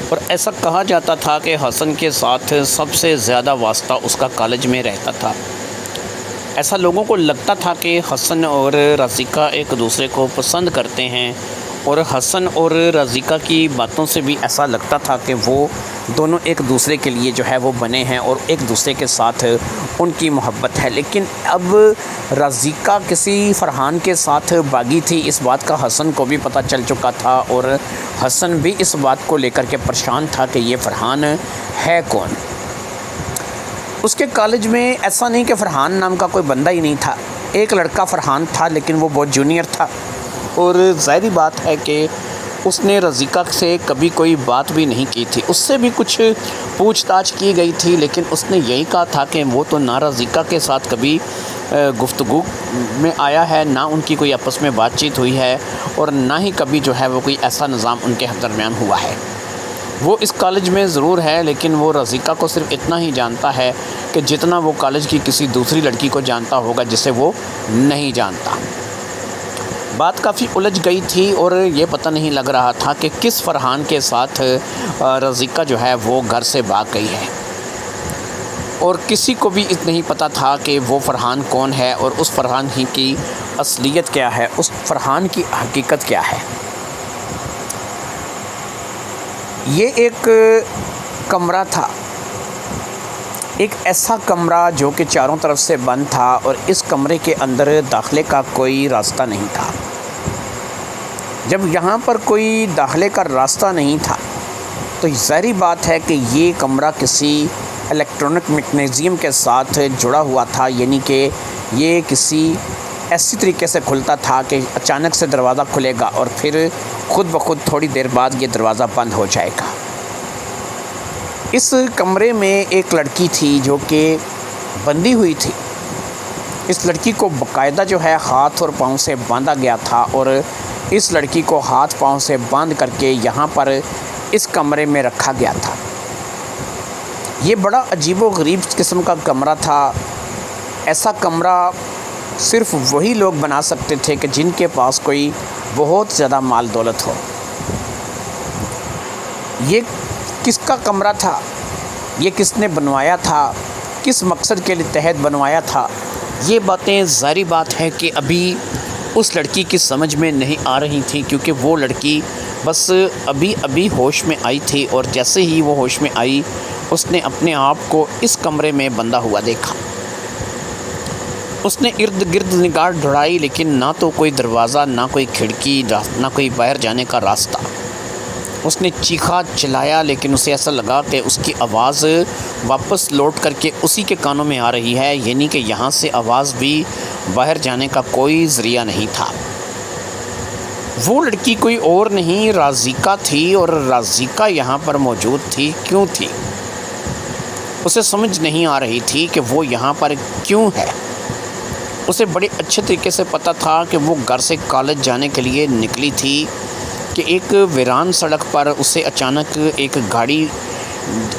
اور ایسا کہا جاتا تھا کہ حسن کے ساتھ سب سے زیادہ واسطہ اس کا کالج میں رہتا تھا۔ ایسا لوگوں کو لگتا تھا کہ حسن اور رازقہ ایک دوسرے کو پسند کرتے ہیں، اور حسن اور رازقہ کی باتوں سے بھی ایسا لگتا تھا کہ وہ دونوں ایک دوسرے کے لیے جو ہے وہ بنے ہیں اور ایک دوسرے کے ساتھ ان کی محبت ہے۔ لیکن اب رازقہ کسی فرحان کے ساتھ بھاگی تھی، اس بات کا حسن کو بھی پتہ چل چکا تھا، اور حسن بھی اس بات کو لے کر کے پریشان تھا کہ یہ فرحان ہے کون۔ اس کے کالج میں ایسا نہیں کہ فرحان نام کا کوئی بندہ ہی نہیں تھا، ایک لڑکا فرحان تھا لیکن وہ بہت جونیئر تھا، اور ظاہری بات ہے کہ اس نے رازقہ سے کبھی کوئی بات بھی نہیں کی تھی۔ اس سے بھی کچھ پوچھ تاچھ کی گئی تھی، لیکن اس نے یہی کہا تھا کہ وہ تو نہ رازقہ کے ساتھ کبھی گفتگو میں آیا ہے، نہ ان کی کوئی آپس میں بات چیت ہوئی ہے، اور نہ ہی کبھی جو ہے وہ کوئی ایسا نظام ان کے درمیان ہوا ہے۔ وہ اس کالج میں ضرور ہے، لیکن وہ رازقہ کو صرف اتنا ہی جانتا ہے کہ جتنا وہ کالج کی کسی دوسری لڑکی کو جانتا ہوگا جسے وہ نہیں جانتا۔ بات کافی الجھ گئی تھی، اور یہ پتہ نہیں لگ رہا تھا کہ کس فرحان کے ساتھ رازقہ جو ہے وہ گھر سے بھاگ گئی ہے، اور کسی کو بھی نہیں پتہ تھا کہ وہ فرحان کون ہے، اور اس فرحان ہی کی اصلیت کیا ہے، اس فرحان کی حقیقت کیا ہے۔ یہ ایک کمرہ تھا، ایک ایسا کمرہ جو کہ چاروں طرف سے بند تھا، اور اس کمرے کے اندر داخلے کا کوئی راستہ نہیں تھا۔ جب یہاں پر کوئی داخلے کا راستہ نہیں تھا تو ظاہری بات ہے کہ یہ کمرہ کسی الیکٹرانک میکینزم کے ساتھ جڑا ہوا تھا، یعنی کہ یہ کسی ایسی طریقے سے کھلتا تھا کہ اچانک سے دروازہ کھلے گا اور پھر خود بخود تھوڑی دیر بعد یہ دروازہ بند ہو جائے گا۔ اس کمرے میں ایک لڑکی تھی جو کہ بندھی ہوئی تھی۔ اس لڑکی کو باقاعدہ جو ہے ہاتھ اور پاؤں سے باندھا گیا تھا، اور اس لڑکی کو ہاتھ پاؤں سے باندھ کر کے یہاں پر اس کمرے میں رکھا گیا تھا۔ یہ بڑا عجیب و غریب قسم کا کمرہ تھا۔ ایسا کمرہ صرف وہی لوگ بنا سکتے تھے کہ جن کے پاس کوئی بہت زیادہ مال دولت ہو۔ یہ کس کا کمرہ تھا، یہ کس نے بنوایا تھا، کس مقصد کے تحت بنوایا تھا، یہ باتیں ظاہری بات ہے کہ ابھی اس لڑکی کی سمجھ میں نہیں آ رہی تھی، کیونکہ وہ لڑکی بس ابھی ہوش میں آئی تھی، اور جیسے ہی وہ ہوش میں آئی اس نے اپنے آپ کو اس کمرے میں بندھا ہوا دیکھا۔ اس نے ارد گرد نگاہ دوڑائی، لیکن نہ تو کوئی دروازہ، نہ کوئی کھڑکی، نہ کوئی باہر جانے کا راستہ۔ اس نے چیخا چلایا، لیکن اسے ایسا لگا کہ اس کی آواز واپس لوٹ کر کے اسی کے کانوں میں آ رہی ہے، یعنی کہ یہاں سے آواز بھی باہر جانے کا کوئی ذریعہ نہیں تھا۔ وہ لڑکی کوئی اور نہیں رازقہ تھی، اور رازقہ یہاں پر موجود تھی کیوں تھی؟ اسے سمجھ نہیں آ رہی تھی کہ وہ یہاں پر کیوں ہے۔ اسے بڑے اچھے طریقے سے پتہ تھا کہ وہ گھر سے کالج جانے کے لیے نکلی تھی، کہ ایک ویران سڑک پر اسے اچانک ایک گاڑی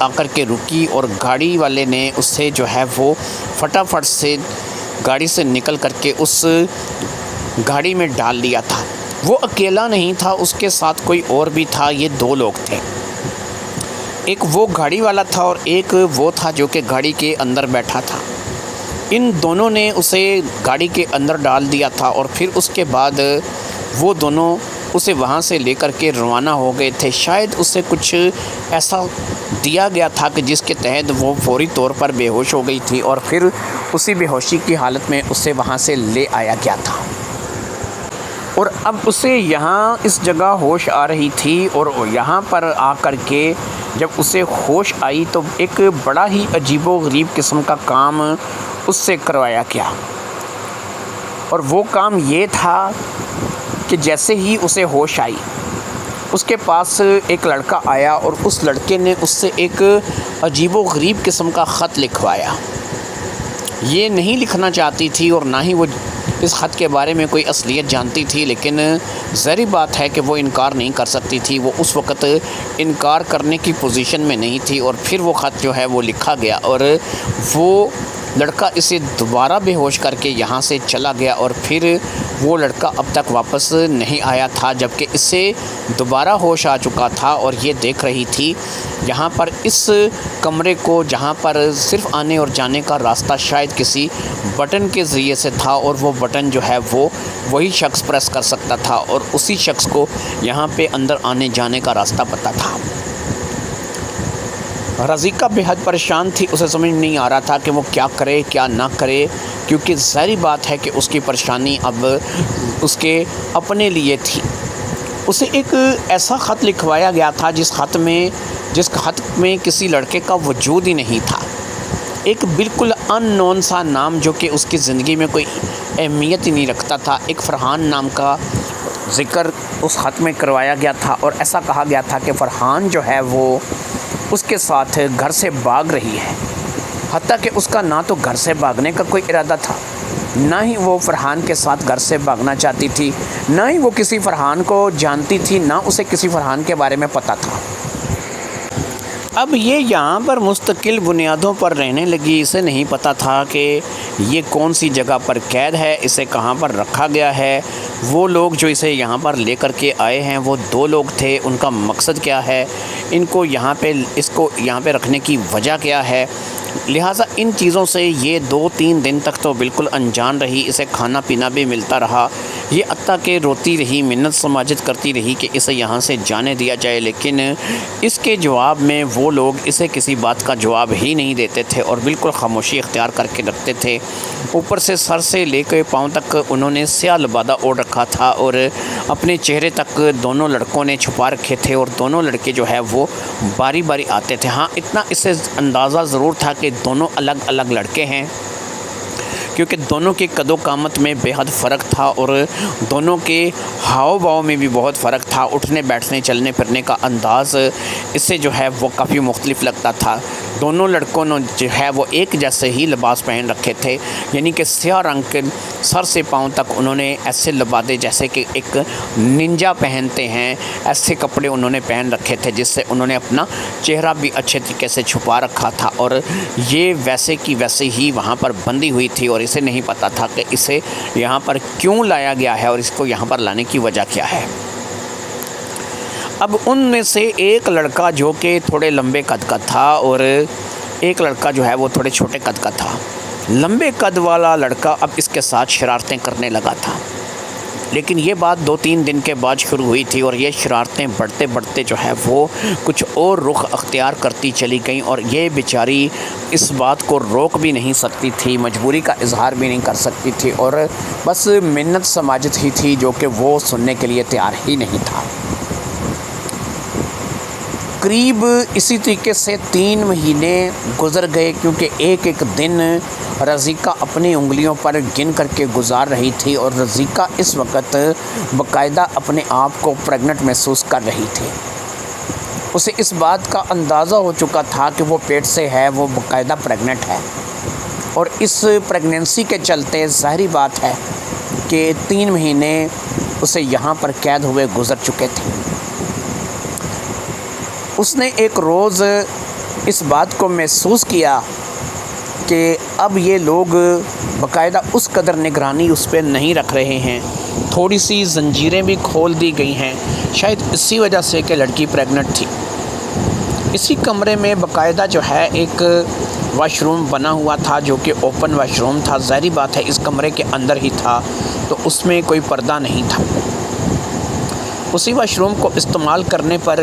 آ کر کے رکی اور گاڑی والے نے اسے جو ہے وہ فٹافٹ سے گاڑی سے نکل کر کے اس گاڑی میں ڈال دیا تھا۔ وہ اکیلا نہیں تھا، اس کے ساتھ کوئی اور بھی تھا، یہ 2 لوگ تھے۔ ایک وہ گاڑی والا تھا اور ایک وہ تھا جو کہ گاڑی کے اندر بیٹھا تھا۔ ان دونوں نے اسے گاڑی کے اندر ڈال دیا تھا اور پھر اس کے بعد وہ دونوں اسے وہاں سے لے کر کے روانہ ہو گئے تھے۔ شاید اسے کچھ ایسا دیا گیا تھا کہ جس کے تحت وہ فوری طور پر بے ہوش ہو گئی تھی اور پھر اسی بے ہوشی کی حالت میں اسے وہاں سے لے آیا گیا تھا، اور اب اسے یہاں اس جگہ ہوش آ رہی تھی، اور یہاں پر آ کر کے جب اسے ہوش آئی تو ایک بڑا ہی عجیب و غریب قسم کا کام اس سے کروایا گیا، اور وہ کام یہ تھا کہ جیسے ہی اسے ہوش آئی اس کے پاس ایک لڑکا آیا اور اس لڑکے نے اس سے ایک عجیب و غریب قسم کا خط لکھوایا۔ یہ نہیں لکھنا چاہتی تھی اور نہ ہی وہ اس خط کے بارے میں کوئی اصلیت جانتی تھی، لیکن ظاہری بات ہے کہ وہ انکار نہیں کر سکتی تھی، وہ اس وقت انکار کرنے کی پوزیشن میں نہیں تھی، اور پھر وہ خط جو ہے وہ لکھا گیا اور وہ لڑکا اسے دوبارہ بے ہوش کر کے یہاں سے چلا گیا، اور پھر وہ لڑکا اب تک واپس نہیں آیا تھا، جبکہ اسے دوبارہ ہوش آ چکا تھا اور یہ دیکھ رہی تھی یہاں پر اس کمرے کو، جہاں پر صرف آنے اور جانے کا راستہ شاید کسی بٹن کے ذریعے سے تھا، اور وہ بٹن جو ہے وہ وہی شخص پریس کر سکتا تھا، اور اسی شخص کو یہاں پہ اندر آنے جانے کا راستہ پتہ تھا۔ رضیکہ بے حد پریشان تھی، اسے سمجھ نہیں آ رہا تھا کہ وہ کیا کرے کیا نہ کرے، کیونکہ ظاہری بات ہے کہ اس کی پریشانی اب اس کے اپنے لیے تھی۔ اسے ایک ایسا خط لکھوایا گیا تھا جس خط میں کسی لڑکے کا وجود ہی نہیں تھا، ایک بالکل ان نون سا نام جو کہ اس کی زندگی میں کوئی اہمیت ہی نہیں رکھتا تھا۔ ایک فرحان نام کا ذکر اس خط میں کروایا گیا تھا، اور ایسا کہا گیا تھا کہ فرحان جو ہے وہ اس کے ساتھ گھر سے بھاگ رہی ہے، حتیٰ کہ اس کا نہ تو گھر سے بھاگنے کا کوئی ارادہ تھا، نہ ہی وہ فرحان کے ساتھ گھر سے بھاگنا چاہتی تھی، نہ ہی وہ کسی فرحان کو جانتی تھی، نہ اسے کسی فرحان کے بارے میں پتہ تھا۔ اب یہ یہاں پر مستقل بنیادوں پر رہنے لگی، اسے نہیں پتہ تھا کہ یہ کون سی جگہ پر قید ہے، اسے کہاں پر رکھا گیا ہے، وہ لوگ جو اسے یہاں پر لے کر کے آئے ہیں وہ 2 لوگ تھے، ان کا مقصد کیا ہے، اس کو یہاں پہ رکھنے کی وجہ کیا ہے۔ لہٰذا ان چیزوں سے یہ 2-3 دن تک تو بالکل انجان رہی، اسے کھانا پینا بھی ملتا رہا، یہ حتیٰ کہ روتی رہی، منت سماجت کرتی رہی کہ اسے یہاں سے جانے دیا جائے، لیکن اس کے جواب میں وہ لوگ اسے کسی بات کا جواب ہی نہیں دیتے تھے اور بالکل خاموشی اختیار کر کے رکھتے تھے۔ اوپر سے سر سے لے کے پاؤں تک انہوں نے سیاہ لبادہ اوڑھ رکھا تھا، اور اپنے چہرے تک دونوں لڑکوں نے چھپا رکھے تھے، اور دونوں لڑکے جو ہے وہ باری باری آتے تھے۔ ہاں اتنا اسے اندازہ ضرور تھا کہ دونوں الگ الگ لڑکے ہیں، کیونکہ دونوں کے قد و قامت میں بے حد فرق تھا، اور دونوں کے ہاؤ باؤ میں بھی بہت فرق تھا، اٹھنے بیٹھنے چلنے پھرنے کا انداز اس سے جو ہے وہ کافی مختلف لگتا تھا۔ دونوں لڑکوں نے جو ہے وہ ایک جیسے ہی لباس پہن رکھے تھے، یعنی کہ سیاہ رنگ کے سر سے پاؤں تک انہوں نے ایسے لبادے جیسے کہ ایک ننجا پہنتے ہیں، ایسے کپڑے انہوں نے پہن رکھے تھے جس سے انہوں نے اپنا چہرہ بھی اچھے طریقے سے چھپا رکھا تھا، اور یہ ویسے کی ویسے ہی وہاں پر بندھی ہوئی تھی، اور اسے نہیں پتہ تھا کہ اسے یہاں پر کیوں لایا گیا ہے اور اس کو یہاں پر لانے کی وجہ کیا ہے۔ اب ان میں سے ایک لڑکا جو کہ تھوڑے لمبے قد کا تھا، اور ایک لڑکا جو ہے وہ تھوڑے چھوٹے قد کا تھا۔ لمبے قد والا لڑکا اب اس کے ساتھ شرارتیں کرنے لگا تھا، لیکن یہ بات 2-3 دن کے بعد شروع ہوئی تھی، اور یہ شرارتیں بڑھتے بڑھتے جو ہے وہ کچھ اور رخ اختیار کرتی چلی گئیں، اور یہ بیچاری اس بات کو روک بھی نہیں سکتی تھی، مجبوری کا اظہار بھی نہیں کر سکتی تھی، اور بس منت سماجت ہی تھی جو کہ وہ سننے کے لیے تیار ہی نہیں تھا۔ قریب اسی طریقے سے 3 مہینے گزر گئے، کیونکہ ایک ایک دن رضیکہ اپنی انگلیوں پر گن کر کے گزار رہی تھی، اور رضیکہ اس وقت باقاعدہ اپنے آپ کو پریگننٹ محسوس کر رہی تھی۔ اسے اس بات کا اندازہ ہو چکا تھا کہ وہ پیٹ سے ہے، وہ باقاعدہ پریگننٹ ہے، اور اس پریگننسی کے چلتے ظاہری بات ہے کہ 3 مہینے اسے یہاں پر قید ہوئے گزر چکے تھے۔ اس نے ایک روز اس بات کو محسوس کیا کہ اب یہ لوگ باقاعدہ اس قدر نگرانی اس پہ نہیں رکھ رہے ہیں، تھوڑی سی زنجیریں بھی کھول دی گئی ہیں، شاید اسی وجہ سے کہ لڑکی پریگننٹ تھی۔ اسی کمرے میں باقاعدہ جو ہے ایک واش روم بنا ہوا تھا جو کہ اوپن واش روم تھا، ظاہری بات ہے اس کمرے کے اندر ہی تھا تو اس میں کوئی پردہ نہیں تھا۔ اسی واش روم کو استعمال کرنے پر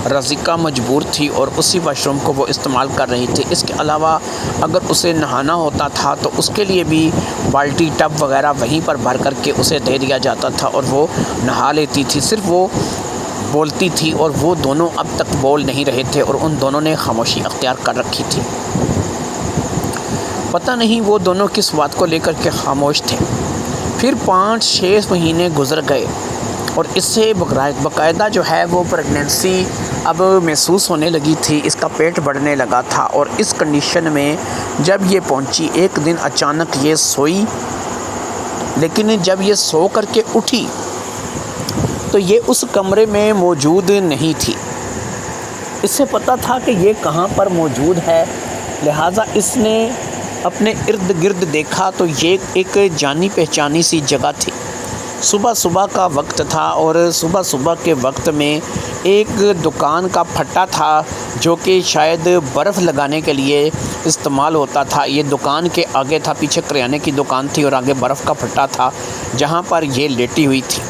رضیکہ مجبور تھی اور اسی واش روم کو وہ استعمال کر رہی تھی۔ اس کے علاوہ اگر اسے نہانا ہوتا تھا تو اس کے لیے بھی بالٹی ٹب وغیرہ وہیں پر بھر کر کے اسے دے دیا جاتا تھا اور وہ نہا لیتی تھی۔ صرف وہ بولتی تھی اور وہ دونوں اب تک بول نہیں رہے تھے اور ان دونوں نے خاموشی اختیار کر رکھی تھی۔ پتہ نہیں وہ دونوں کس بات کو لے کر کے خاموش تھے۔ پھر 5-6 مہینے گزر گئے اور اس سے باقاعدہ جو ہے وہ پریگننسی اب محسوس ہونے لگی تھی، اس کا پیٹ بڑھنے لگا تھا اور اس کنڈیشن میں جب یہ پہنچی ایک دن اچانک یہ سوئی، لیکن جب یہ سو کر کے اٹھی تو یہ اس کمرے میں موجود نہیں تھی۔ اس سے پتہ تھا کہ یہ کہاں پر موجود ہے، لہٰذا اس نے اپنے ارد گرد دیکھا تو یہ ایک جانی پہچانی سی جگہ تھی۔ صبح کا وقت تھا اور صبح کے وقت میں ایک دکان کا پھٹا تھا جو کہ شاید برف لگانے کے لیے استعمال ہوتا تھا۔ یہ دکان کے آگے تھا، پیچھے کریانے کی دکان تھی اور آگے برف کا پھٹا تھا جہاں پر یہ لیٹی ہوئی تھی۔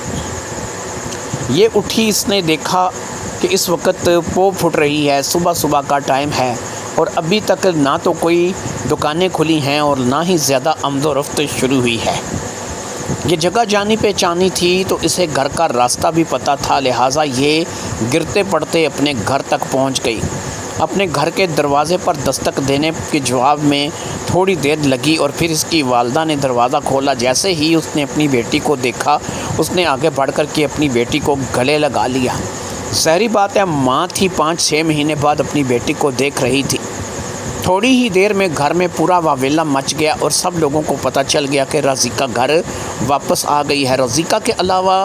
یہ اٹھی، اس نے دیکھا کہ اس وقت پو پھٹ رہی ہے، صبح کا ٹائم ہے اور ابھی تک نہ تو کوئی دکانیں کھلی ہیں اور نہ ہی زیادہ آمد و رفت شروع ہوئی ہے۔ یہ جگہ جانی پہچانی تھی تو اسے گھر کا راستہ بھی پتہ تھا، لہٰذا یہ گرتے پڑتے اپنے گھر تک پہنچ گئی۔ اپنے گھر کے دروازے پر دستک دینے کے جواب میں تھوڑی دیر لگی اور پھر اس کی والدہ نے دروازہ کھولا۔ جیسے ہی اس نے اپنی بیٹی کو دیکھا اس نے آگے بڑھ کر کے اپنی بیٹی کو گلے لگا لیا۔ ظاہری بات ہے ماں تھی، 5-6 مہینے بعد اپنی بیٹی کو دیکھ رہی تھی۔ تھوڑی ہی دیر میں گھر میں پورا واویلا مچ گیا اور سب لوگوں کو پتہ چل گیا کہ رضیکہ گھر واپس آ گئی ہے۔ رضیکہ کے علاوہ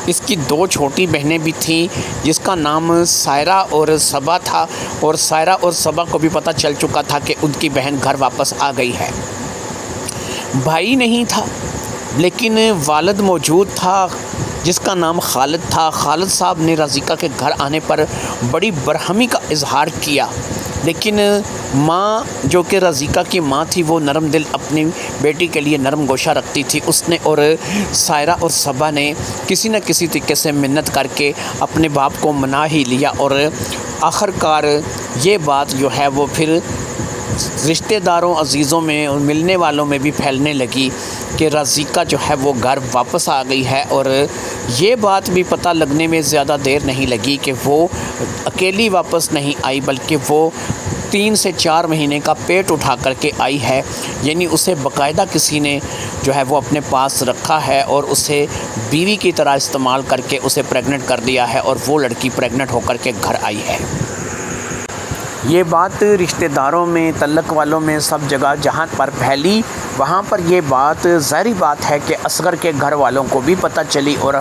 اس کی 2 چھوٹی بہنیں بھی تھیں جس کا نام سائرہ اور صبا تھا، اور سائرہ اور صبا کو بھی پتہ چل چکا تھا کہ ان کی بہن گھر واپس آ گئی ہے۔ بھائی نہیں تھا لیکن والد موجود تھا جس کا نام خالد تھا۔ خالد صاحب نے رضیکہ کے گھر آنے پر بڑی برہمی کا اظہار کیا، لیکن ماں جو کہ رضیکہ کی ماں تھی وہ نرم دل اپنی بیٹی کے لیے نرم گوشہ رکھتی تھی۔ اس نے اور سائرہ اور صبا نے کسی نہ کسی طریقے سے منت کر کے اپنے باپ کو منا ہی لیا اور آخر کار یہ بات جو ہے وہ پھر رشتہ داروں عزیزوں میں اور ملنے والوں میں بھی پھیلنے لگی کہ رضیکہ جو ہے وہ گھر واپس آ گئی ہے۔ اور یہ بات بھی پتہ لگنے میں زیادہ دیر نہیں لگی کہ وہ اکیلی واپس نہیں آئی بلکہ وہ 3 سے 4 مہینے کا پیٹ اٹھا کر کے آئی ہے، یعنی اسے باقاعدہ کسی نے جو ہے وہ اپنے پاس رکھا ہے اور اسے بیوی کی طرح استعمال کر کے اسے پریگننٹ کر دیا ہے اور وہ لڑکی پریگننٹ ہو کر کے گھر آئی ہے۔ یہ بات رشتہ داروں میں، تعلق والوں میں، سب جگہ جہاں پر پھیلی وہاں پر یہ بات ظاہری بات ہے کہ اصغر کے گھر والوں کو بھی پتہ چلی اور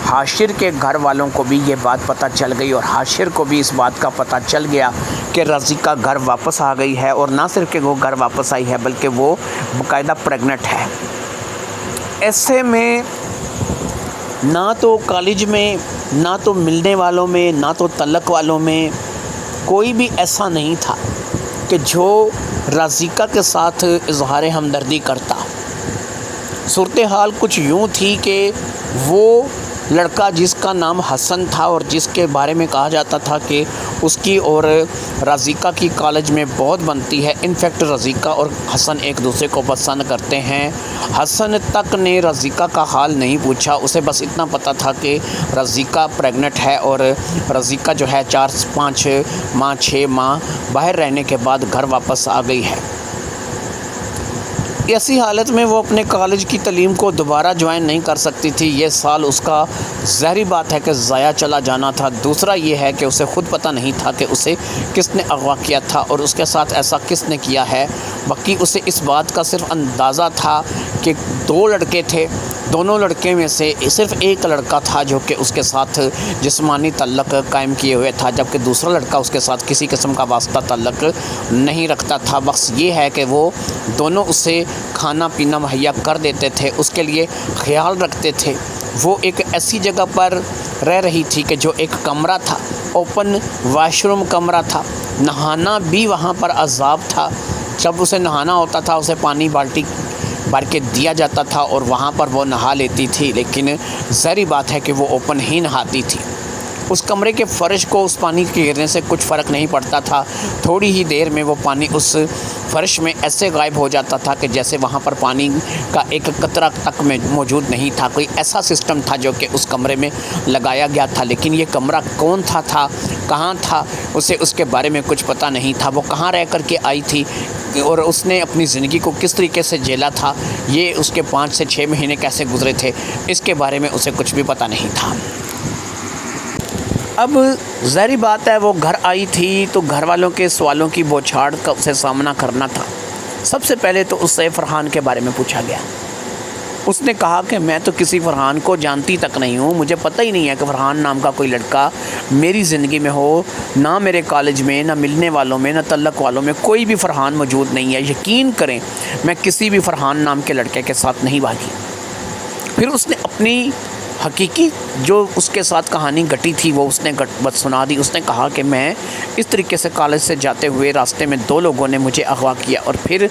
حاشر کے گھر والوں کو بھی یہ بات پتہ چل گئی اور حاشر کو بھی اس بات کا پتہ چل گیا کہ رضیکہ گھر واپس آ گئی ہے، اور نہ صرف کہ وہ گھر واپس آئی ہے بلکہ وہ باقاعدہ پریگننٹ ہے۔ ایسے میں نہ تو کالج میں، نہ تو ملنے والوں میں، نہ تو تعلق والوں میں کوئی بھی ایسا نہیں تھا کہ جو رضیکہ کے ساتھ اظہار ہمدردی کرتا۔ صورتحال کچھ یوں تھی کہ وہ لڑکا جس کا نام حسن تھا اور جس کے بارے میں کہا جاتا تھا کہ اس کی اور رضیکہ کی کالج میں بہت بنتی ہے، انفیکٹ رضیکہ اور حسن ایک دوسرے کو پسند کرتے ہیں۔ حسن تک نے رضیکہ کا حال نہیں پوچھا، اسے بس اتنا پتہ تھا کہ رضیکہ پریگننٹ ہے اور رضیکہ جو ہے 4-5 ماہ 6 ماہ باہر رہنے کے بعد گھر واپس آ گئی ہے۔ ایسی حالت میں وہ اپنے کالج کی تعلیم کو دوبارہ جوائن نہیں کر سکتی تھی۔ یہ سال اس کا ظاہری بات ہے کہ ضائع چلا جانا تھا۔ دوسرا یہ ہے کہ اسے خود پتہ نہیں تھا کہ اسے کس نے اغوا کیا تھا اور اس کے ساتھ ایسا کس نے کیا ہے، باقی اسے اس بات کا صرف اندازہ تھا کہ 2 لڑکے تھے دونوں لڑکے میں سے صرف ایک لڑکا تھا جو کہ اس کے ساتھ جسمانی تعلق قائم کیے ہوئے تھا، جبکہ دوسرا لڑکا اس کے ساتھ کسی قسم کا واسطہ تعلق نہیں رکھتا تھا۔ بس یہ ہے کہ وہ دونوں اسے کھانا پینا مہیا کر دیتے تھے، اس کے لیے خیال رکھتے تھے۔ وہ ایک ایسی جگہ پر رہ رہی تھی کہ جو ایک کمرہ تھا، اوپن واش روم کمرہ تھا، نہانا بھی وہاں پر عذاب تھا۔ جب اسے نہانا ہوتا تھا اسے پانی بالٹی بھر کے دیا جاتا تھا اور وہاں پر وہ نہا لیتی تھی، لیکن ظاہری بات ہے کہ وہ اوپن ہی نہاتی تھی۔ اس کمرے کے فرش کو اس پانی کے گرنے سے کچھ فرق نہیں پڑتا تھا، تھوڑی ہی دیر میں وہ پانی اس فرش میں ایسے غائب ہو جاتا تھا کہ جیسے وہاں پر پانی کا ایک قطرہ تک میں موجود نہیں تھا۔ کوئی ایسا سسٹم تھا جو کہ اس کمرے میں لگایا گیا تھا، لیکن یہ کمرہ کون تھا کہاں تھا، اسے اس کے بارے میں کچھ پتہ نہیں تھا۔ وہ کہاں رہ کر کے آئی تھی اور اس نے اپنی زندگی کو کس طریقے سے جیلا تھا، یہ اس کے 5 سے 6 مہینے کیسے گزرے تھے، اس کے بارے میں اسے کچھ بھی پتہ نہیں تھا۔ اب ظاہری بات ہے وہ گھر آئی تھی تو گھر والوں کے سوالوں کی بوچھاڑ کا اسے سامنا کرنا تھا۔ سب سے پہلے تو اس سے فرحان کے بارے میں پوچھا گیا۔ اس نے کہا کہ میں تو کسی فرحان کو جانتی تک نہیں ہوں، مجھے پتہ ہی نہیں ہے کہ فرحان نام کا کوئی لڑکا میری زندگی میں ہو، نہ میرے کالج میں، نہ ملنے والوں میں، نہ تعلق والوں میں کوئی بھی فرحان موجود نہیں ہے۔ یقین کریں میں کسی بھی فرحان نام کے لڑکے کے ساتھ نہیں بھاگی۔ پھر اس نے اپنی حقیقی جو اس کے ساتھ کہانی گھٹی تھی وہ اس نے سنا دی۔ اس نے کہا کہ میں اس طریقے سے کالج سے جاتے ہوئے راستے میں 2 لوگوں نے مجھے اغوا کیا اور پھر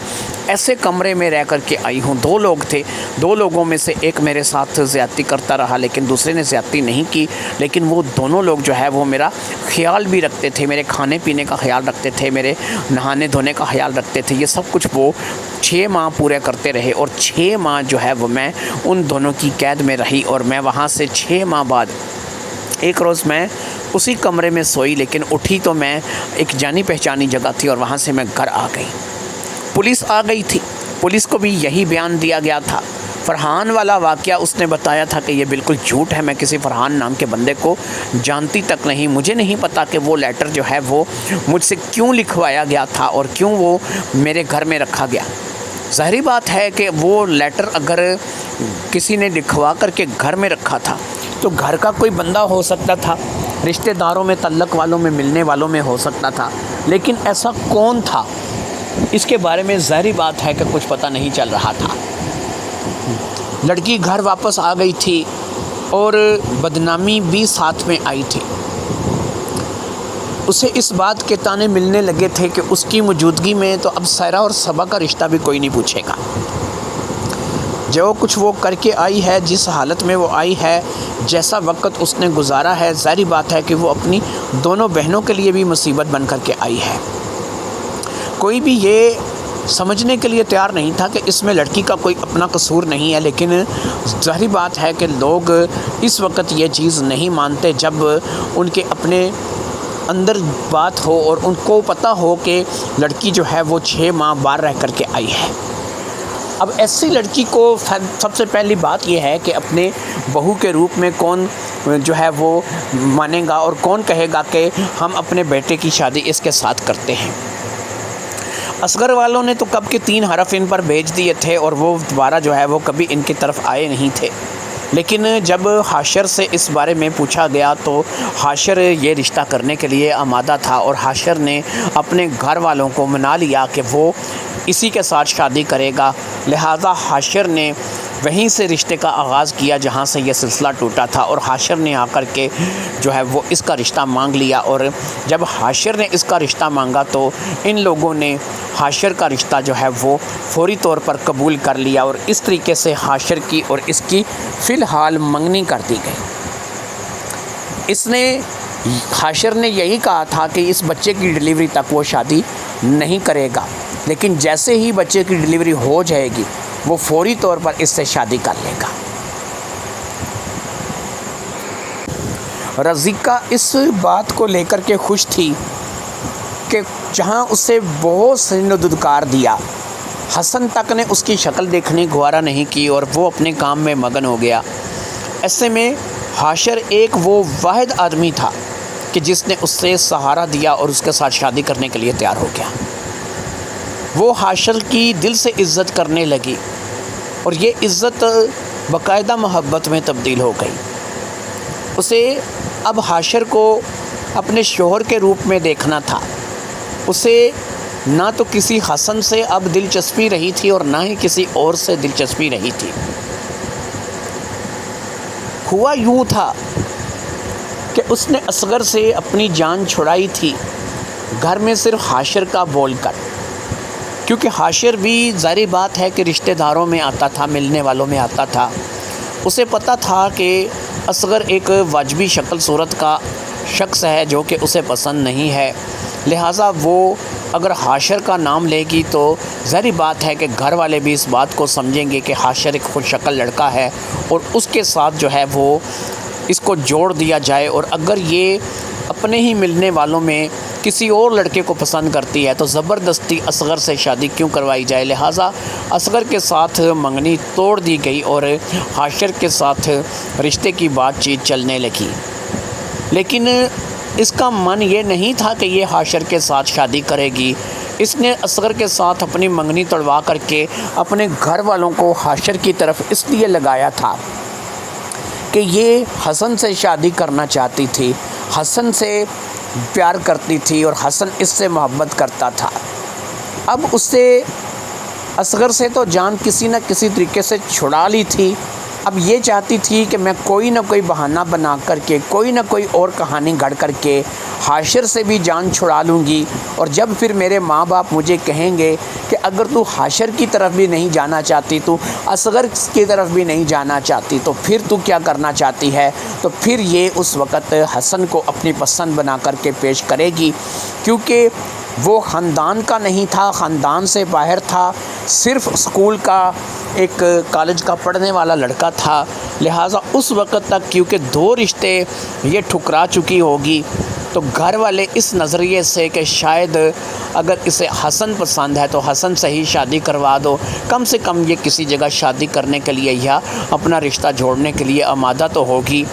ایسے کمرے میں رہ کر کے آئی ہوں۔ 2 لوگ تھے، 2 لوگوں میں سے ایک میرے ساتھ زیادتی کرتا رہا لیکن دوسرے نے زیادتی نہیں کی، لیکن وہ دونوں لوگ جو ہے وہ میرا خیال بھی رکھتے تھے، میرے کھانے پینے کا خیال رکھتے تھے، میرے نہانے دھونے کا خیال رکھتے تھے۔ یہ سب کچھ وہ 6 ماہ پورے کرتے رہے اور 6 ماہ جو ہے وہ میں ان دونوں کی قید میں رہی اور میں وہاں سے 6 ماہ بعد ایک روز میں اسی کمرے میں سوئی، لیکن اٹھی تو میں ایک جانی پہچانی جگہ تھی اور وہاں سے میں گھر آ گئی۔ پولیس آ گئی تھی، پولیس کو بھی یہی بیان دیا گیا تھا۔ فرحان والا واقعہ اس نے بتایا تھا کہ یہ بالکل جھوٹ ہے، میں کسی فرحان نام کے بندے کو جانتی تک نہیں، مجھے نہیں پتا کہ وہ لیٹر جو ہے وہ مجھ سے کیوں لکھوایا گیا تھا اور کیوں وہ میرے گھر میں رکھا گیا۔ ظاہری بات ہے کہ وہ لیٹر اگر کسی نے لکھوا کر کے گھر میں رکھا تھا تو گھر کا کوئی بندہ ہو سکتا تھا، رشتہ داروں میں، تعلق والوں میں، ملنے والوں میں ہو سکتا تھا، لیکن ایسا کون تھا اس کے بارے میں ظاہری بات ہے کہ کچھ پتہ نہیں چل رہا تھا۔ لڑکی گھر واپس آ گئی تھی اور بدنامی بھی ساتھ میں آئی تھی۔ اسے اس بات کے تانے ملنے لگے تھے کہ اس کی موجودگی میں تو اب سائرہ اور صبا کا رشتہ بھی کوئی نہیں پوچھے گا۔ جو کچھ وہ کر کے آئی ہے، جس حالت میں وہ آئی ہے، جیسا وقت اس نے گزارا ہے، ظاہری بات ہے کہ وہ اپنی دونوں بہنوں کے لیے بھی مصیبت بن کر کے آئی ہے۔ کوئی بھی یہ سمجھنے کے لیے تیار نہیں تھا کہ اس میں لڑکی کا کوئی اپنا قصور نہیں ہے، لیکن ظاہری بات ہے کہ لوگ اس وقت یہ چیز نہیں مانتے جب ان کے اپنے اندر بات ہو اور ان کو پتہ ہو کہ لڑکی جو ہے وہ 6 ماہ باہر رہ کر کے آئی ہے۔ اب ایسی لڑکی کو سب سے پہلی بات یہ ہے کہ اپنے بہو کے روپ میں کون جو ہے وہ مانے گا اور کون کہے گا کہ ہم اپنے بیٹے کی شادی اس کے ساتھ کرتے ہیں۔ اصغر والوں نے تو کب کے 3 حرف ان پر بھیج دیے تھے اور وہ دوبارہ جو ہے وہ کبھی ان کی طرف آئے نہیں تھے، لیکن جب حاشر سے اس بارے میں پوچھا گیا تو حاشر یہ رشتہ کرنے کے لیے آمادہ تھا اور حاشر نے اپنے گھر والوں کو منا لیا کہ وہ اسی کے ساتھ شادی کرے گا، لہذا حاشر نے وہیں سے رشتے کا آغاز کیا جہاں سے یہ سلسلہ ٹوٹا تھا اور حاشر نے آ کر کے جو ہے وہ اس کا رشتہ مانگ لیا۔ اور جب حاشر نے اس کا رشتہ مانگا تو ان لوگوں نے حاشر کا رشتہ جو ہے وہ فوری طور پر قبول کر لیا اور اس طریقے سے حاشر کی اور اس کی فی الحال منگنی کر دی گئی۔ حاشر نے یہی کہا تھا کہ اس بچے کی ڈیلیوری تک وہ شادی نہیں کرے گا، لیکن جیسے ہی بچے کی ڈیلیوری ہو جائے گی وہ فوری طور پر اس سے شادی کر لے گا۔ رضیکہ اس بات کو لے کر کے خوش تھی کہ جہاں اسے بہت سے نے دھتکار دیا، حسن تک نے اس کی شکل دیکھنے گوارا نہیں کی اور وہ اپنے کام میں مگن ہو گیا۔ ایسے میں حاشر ایک وہ واحد آدمی تھا کہ جس نے اس سے سہارا دیا اور اس کے ساتھ شادی کرنے کے لیے تیار ہو گیا۔ وہ حاشر کی دل سے عزت کرنے لگی اور یہ عزت باقاعدہ محبت میں تبدیل ہو گئی۔ اسے اب حاشر کو اپنے شوہر کے روپ میں دیکھنا تھا۔ اسے نہ تو کسی حسن سے اب دلچسپی رہی تھی اور نہ ہی کسی اور سے دلچسپی رہی تھی۔ ہوا یوں تھا کہ اس نے اصغر سے اپنی جان چھڑائی تھی، گھر میں صرف حاشر کا بول کر، کیونکہ حاشر بھی ظاہری بات ہے کہ رشتہ داروں میں آتا تھا، ملنے والوں میں آتا تھا۔ اسے پتہ تھا کہ اصغر ایک واجبی شکل صورت کا شخص ہے جو کہ اسے پسند نہیں ہے، لہٰذا وہ اگر حاشر کا نام لے گی تو ظاہری بات ہے کہ گھر والے بھی اس بات کو سمجھیں گے کہ حاشر ایک خود شکل لڑکا ہے اور اس کے ساتھ جو ہے وہ اس کو جوڑ دیا جائے، اور اگر یہ اپنے ہی ملنے والوں میں کسی اور لڑکے کو پسند کرتی ہے تو زبردستی اصغر سے شادی کیوں کروائی جائے۔ لہٰذا اصغر کے ساتھ منگنی توڑ دی گئی اور حاشر کے ساتھ رشتے کی بات چیت چلنے لگی، لیکن اس کا من یہ نہیں تھا کہ یہ حاشر کے ساتھ شادی کرے گی۔ اس نے اصغر کے ساتھ اپنی منگنی توڑوا کر کے اپنے گھر والوں کو حاشر کی طرف اس لیے لگایا تھا کہ یہ حسن سے شادی کرنا چاہتی تھی، حسن سے پیار کرتی تھی اور حسن اس سے محبت کرتا تھا۔ اب اس سے اصغر سے تو جان کسی نہ کسی طریقے سے چھڑا لی تھی، اب یہ چاہتی تھی کہ میں کوئی نہ کوئی بہانہ بنا کر کے، کوئی نہ کوئی اور کہانی گھڑ کر کے حاشر سے بھی جان چھڑا لوں گی، اور جب پھر میرے ماں باپ مجھے کہیں گے کہ اگر تو حاشر کی طرف بھی نہیں جانا چاہتی، تو اصغر کی طرف بھی نہیں جانا چاہتی، تو پھر تو کیا کرنا چاہتی ہے، تو پھر یہ اس وقت حسن کو اپنی پسند بنا کر کے پیش کرے گی، کیونکہ وہ خاندان کا نہیں تھا، خاندان سے باہر تھا، صرف اسکول کا ایک کالج کا پڑھنے والا لڑکا تھا، لہٰذا اس وقت تک کیونکہ دو رشتے یہ ٹھکرا چکی ہوگی، تو گھر والے اس نظریے سے کہ شاید اگر اسے حسن پسند ہے تو حسن سے ہی شادی کروا دو، کم سے کم یہ کسی جگہ شادی کرنے کے لیے یا اپنا رشتہ جوڑنے کے لیے آمادہ تو ہوگی۔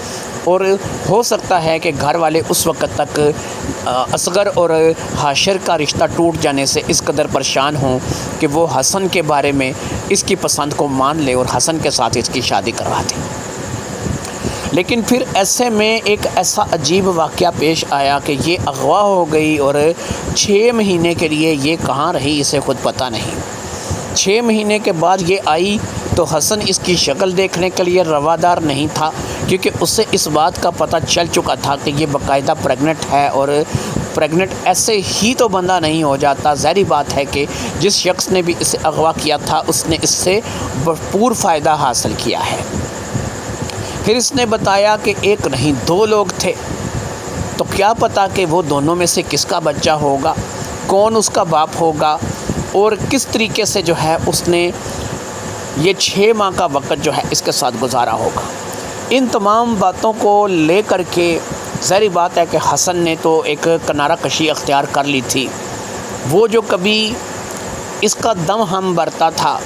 اور ہو سکتا ہے کہ گھر والے اس وقت تک اصغر اور حاشر کا رشتہ ٹوٹ جانے سے اس قدر پریشان ہوں کہ وہ حسن کے بارے میں اس کی پسند کو مان لے اور حسن کے ساتھ اس کی شادی کروا دے۔ لیکن پھر ایسے میں ایک ایسا عجیب واقعہ پیش آیا کہ یہ اغوا ہو گئی اور 6 مہینے کے لیے یہ کہاں رہی اسے خود پتہ نہیں۔ 6 مہینے کے بعد یہ آئی تو حسن اس کی شکل دیکھنے کے لیے روادار نہیں تھا، کیونکہ اسے اس بات کا پتہ چل چکا تھا کہ یہ باقاعدہ پریگننٹ ہے، اور پریگننٹ ایسے ہی تو بندہ نہیں ہو جاتا، ظاہری بات ہے کہ جس شخص نے بھی اسے اغوا کیا تھا اس نے اس سے بھرپور فائدہ حاصل کیا ہے۔ پھر اس نے بتایا کہ ایک نہیں 2 لوگ تھے، تو کیا پتہ کہ وہ دونوں میں سے کس کا بچہ ہوگا، کون اس کا باپ ہوگا، اور کس طریقے سے جو ہے اس نے یہ 6 ماہ کا وقت جو ہے اس کے ساتھ گزارا ہوگا۔ ان تمام باتوں کو لے کر کے ظاہری بات ہے کہ حسن نے تو ایک کنارہ کشی اختیار کر لی تھی۔ وہ جو کبھی اس کا دم ہم برتا تھا،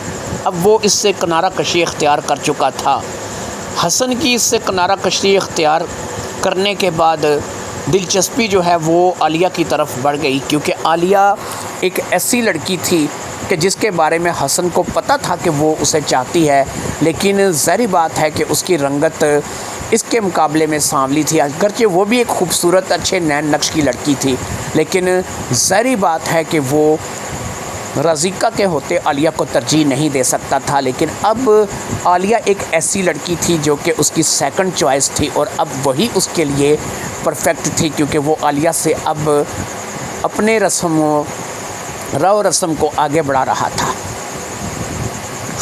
اب وہ اس سے کنارہ کشی اختیار کر چکا تھا۔ حسن کی اس سے کنارہ کشی اختیار کرنے کے بعد دلچسپی جو ہے وہ عالیہ کی طرف بڑھ گئی، کیونکہ عالیہ ایک ایسی لڑکی تھی کہ جس کے بارے میں حسن کو پتہ تھا کہ وہ اسے چاہتی ہے، لیکن ظاہری بات ہے کہ اس کی رنگت اس کے مقابلے میں سانولی تھی، اگرچہ وہ بھی ایک خوبصورت اچھے نین نقش کی لڑکی تھی، لیکن ظاہری بات ہے کہ وہ رضیکہ کے ہوتے عالیہ کو ترجیح نہیں دے سکتا تھا۔ لیکن اب عالیہ ایک ایسی لڑکی تھی جو کہ اس کی سیکنڈ چوائس تھی، اور اب وہی اس کے لیے پرفیکٹ تھی، کیونکہ وہ عالیہ سے اب اپنے رسم کو آگے بڑھا رہا تھا۔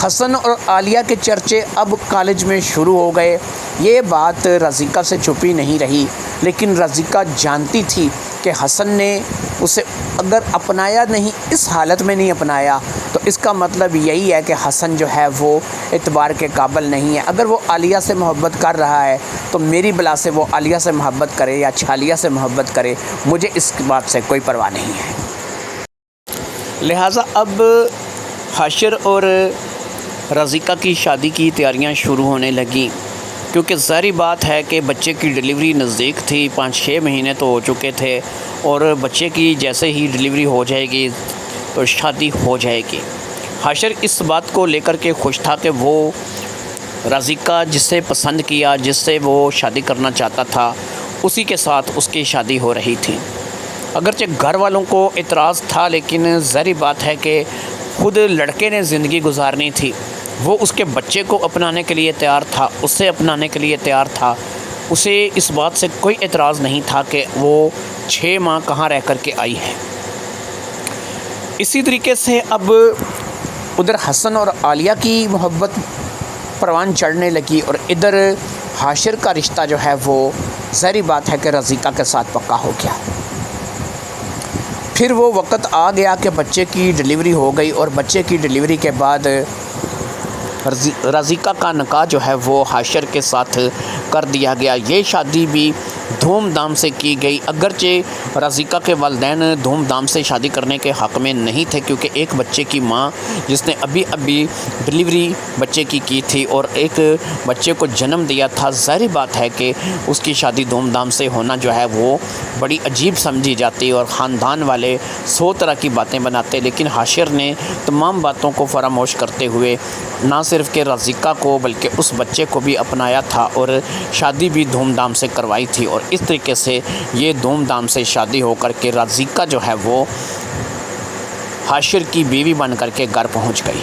حسن اور عالیہ کے چرچے اب کالج میں شروع ہو گئے۔ یہ بات رضیکہ سے چھپی نہیں رہی، لیکن رضیکہ جانتی تھی کہ حسن نے اسے اگر اپنایا نہیں، اس حالت میں نہیں اپنایا، تو اس کا مطلب یہی ہے کہ حسن جو ہے وہ اعتبار کے قابل نہیں ہے۔ اگر وہ عالیہ سے محبت کر رہا ہے تو میری بلا سے وہ عالیہ سے محبت کرے یا چھالیہ سے محبت کرے، مجھے اس بات سے کوئی پرواہ نہیں ہے۔ لہٰذا اب حاشر اور رضیکہ کی شادی کی تیاریاں شروع ہونے لگیں، کیونکہ ظاہری بات ہے کہ بچے کی ڈلیوری نزدیک تھی، 5-6 مہینے تو ہو چکے تھے، اور بچے کی جیسے ہی ڈلیوری ہو جائے گی تو شادی ہو جائے گی۔ حاشر اس بات کو لے کر کے خوش تھا کہ وہ رازقہ جسے پسند کیا، جس سے وہ شادی کرنا چاہتا تھا، اسی کے ساتھ اس کی شادی ہو رہی تھی۔ اگرچہ گھر والوں کو اعتراض تھا، لیکن ظاہری بات ہے کہ خود لڑکے نے زندگی گزارنی تھی۔ وہ اس کے بچے کو اپنانے کے لیے تیار تھا، اسے اپنانے کے لیے تیار تھا۔ اسے اس بات سے کوئی اعتراض نہیں تھا کہ وہ 6 ماہ کہاں رہ کر کے آئی ہے۔ اسی طریقے سے اب ادھر حسن اور عالیہ کی محبت پروان چڑھنے لگی، اور ادھر حاشر کا رشتہ جو ہے وہ ظاہری بات ہے کہ رازقہ کے ساتھ پکا ہو گیا۔ پھر وہ وقت آ گیا کہ بچے کی ڈلیوری ہو گئی، اور بچے کی ڈلیوری کے بعد رازقہ کا نکاح جو ہے وہ حاشر کے ساتھ کر دیا گیا۔ یہ شادی بھی دھوم دھام سے کی گئی، اگرچہ رازقہ کے والدین دھوم دھام سے شادی کرنے کے حق میں نہیں تھے، کیونکہ ایک بچے کی ماں جس نے ابھی ڈلیوری بچے کی تھی اور ایک بچے کو جنم دیا تھا، ظاہری بات ہے کہ اس کی شادی دھوم دھام سے ہونا جو ہے وہ بڑی عجیب سمجھی جاتی، اور خاندان والے 100 طرح کی باتیں بناتے۔ لیکن حاشر نے تمام باتوں کو فراموش کرتے ہوئے نہ صرف کہ رازقہ کو بلکہ اس بچے کو بھی اپنایا تھا، اور شادی بھی دھوم دھام سے کروائی تھی، اور اس طریقے سے یہ دھوم دھام سے شادی ہو کر کے رازقہ جو ہے وہ حاشر کی بیوی بن کر کے گھر پہنچ گئی۔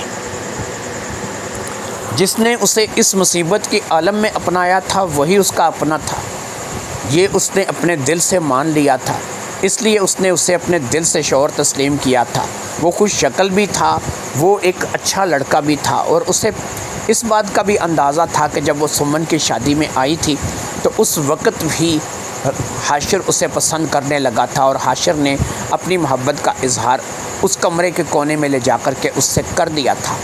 جس نے اسے اس مصیبت کی عالم میں اپنایا تھا وہی اس کا اپنا تھا، یہ اس نے اپنے دل سے مان لیا تھا، اس لیے اس نے اسے اپنے دل سے شوہر تسلیم کیا تھا۔ وہ خوش شکل بھی تھا، وہ ایک اچھا لڑکا بھی تھا، اور اسے اس بات کا بھی اندازہ تھا کہ جب وہ سمن کی شادی میں آئی تھی تو اس وقت بھی حاشر اسے پسند کرنے لگا تھا، اور حاشر نے اپنی محبت کا اظہار اس کمرے کے کونے میں لے جا کر کے اس سے کر دیا تھا۔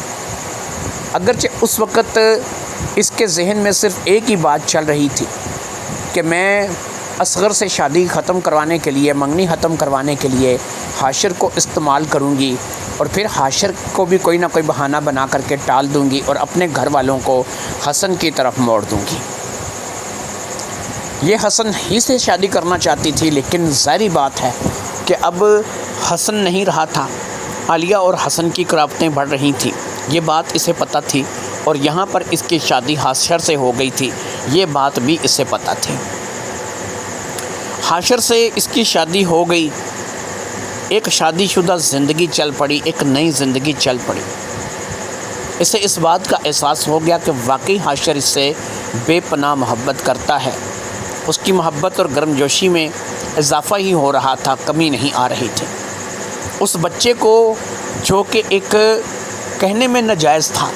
اگرچہ اس وقت اس کے ذہن میں صرف ایک ہی بات چل رہی تھی کہ میں اصغر سے شادی ختم کروانے کے لیے، منگنی ختم کروانے کے لیے حاشر کو استعمال کروں گی، اور پھر حاشر کو بھی کوئی نہ کوئی بہانہ بنا کر کے ٹال دوں گی، اور اپنے گھر والوں کو حسن کی طرف موڑ دوں گی۔ یہ حسن ہی سے شادی کرنا چاہتی تھی، لیکن ظاہری بات ہے کہ اب حسن نہیں رہا تھا، عالیہ اور حسن کی قرابتیں بڑھ رہی تھیں، یہ بات اسے پتہ تھی، اور یہاں پر اس کی شادی حاشر سے ہو گئی تھی، یہ بات بھی اسے پتہ تھی۔ حاشر سے اس کی شادی ہو گئی، ایک شادی شدہ زندگی چل پڑی، ایک نئی زندگی چل پڑی۔ اسے اس بات کا احساس ہو گیا کہ واقعی حاشر اس سے بے پناہ محبت کرتا ہے، اس کی محبت اور گرم جوشی میں اضافہ ہی ہو رہا تھا، کمی نہیں آ رہی تھی۔ اس بچے کو جو کہ ایک کہنے میں ناجائز تھا،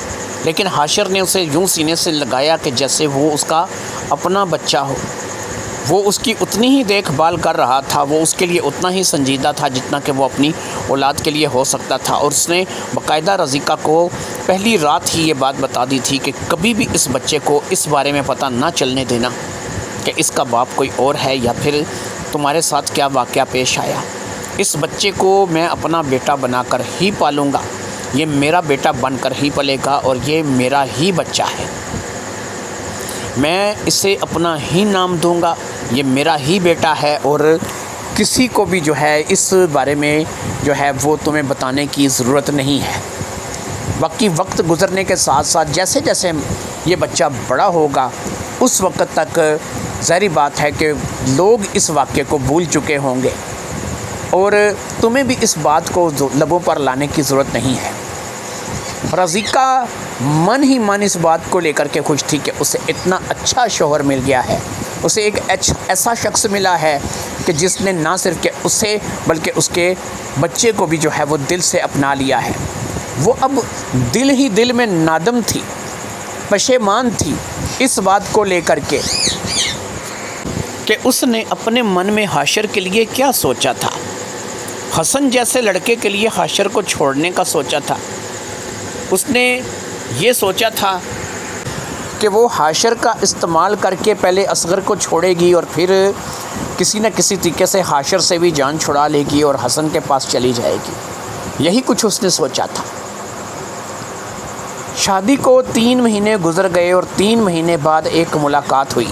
لیکن حاشر نے اسے یوں سینے سے لگایا کہ جیسے وہ اس کا اپنا بچہ ہو۔ وہ اس کی اتنی ہی دیکھ بھال کر رہا تھا، وہ اس کے لیے اتنا ہی سنجیدہ تھا جتنا کہ وہ اپنی اولاد کے لیے ہو سکتا تھا، اور اس نے باقاعدہ رازقہ کو پہلی رات ہی یہ بات بتا دی تھی کہ کبھی بھی اس بچے کو اس بارے میں پتہ نہ چلنے دینا کہ اس کا باپ کوئی اور ہے، یا پھر تمہارے ساتھ کیا واقعہ پیش آیا۔ اس بچے کو میں اپنا بیٹا بنا کر ہی پالوں گا، یہ میرا بیٹا بن کر ہی پلے گا، اور یہ میرا ہی بچہ ہے۔ میں اسے اپنا ہی نام دوں گا، یہ میرا ہی بیٹا ہے، اور کسی کو بھی جو ہے اس بارے میں جو ہے وہ تمہیں بتانے کی ضرورت نہیں ہے۔ باقی وقت گزرنے کے ساتھ ساتھ جیسے جیسے یہ بچہ بڑا ہوگا، اس وقت تک ظاہری بات ہے کہ لوگ اس واقعے کو بھول چکے ہوں گے، اور تمہیں بھی اس بات کو لبوں پر لانے کی ضرورت نہیں ہے۔ رازقہ من ہی من اس بات کو لے کر کے خوش تھی کہ اسے اتنا اچھا شوہر مل گیا ہے، اسے ایک ایسا شخص ملا ہے کہ جس نے نہ صرف کہ اسے بلکہ اس کے بچے کو بھی جو ہے وہ دل سے اپنا لیا ہے۔ وہ اب دل ہی دل میں نادم تھی، پشیمان تھی اس بات کو لے کر کے کہ اس نے اپنے من میں حاشر کے لیے کیا سوچا تھا۔ حسن جیسے لڑکے کے لیے حاشر کو چھوڑنے کا سوچا تھا۔ اس نے یہ سوچا تھا کہ وہ حاشر کا استعمال کر کے پہلے اصغر کو چھوڑے گی، اور پھر کسی نہ کسی طریقے سے حاشر سے بھی جان چھڑا لے گی اور حسن کے پاس چلی جائے گی، یہی کچھ اس نے سوچا تھا۔ شادی کو 3 مہینے گزر گئے، اور 3 مہینے بعد ایک ملاقات ہوئی۔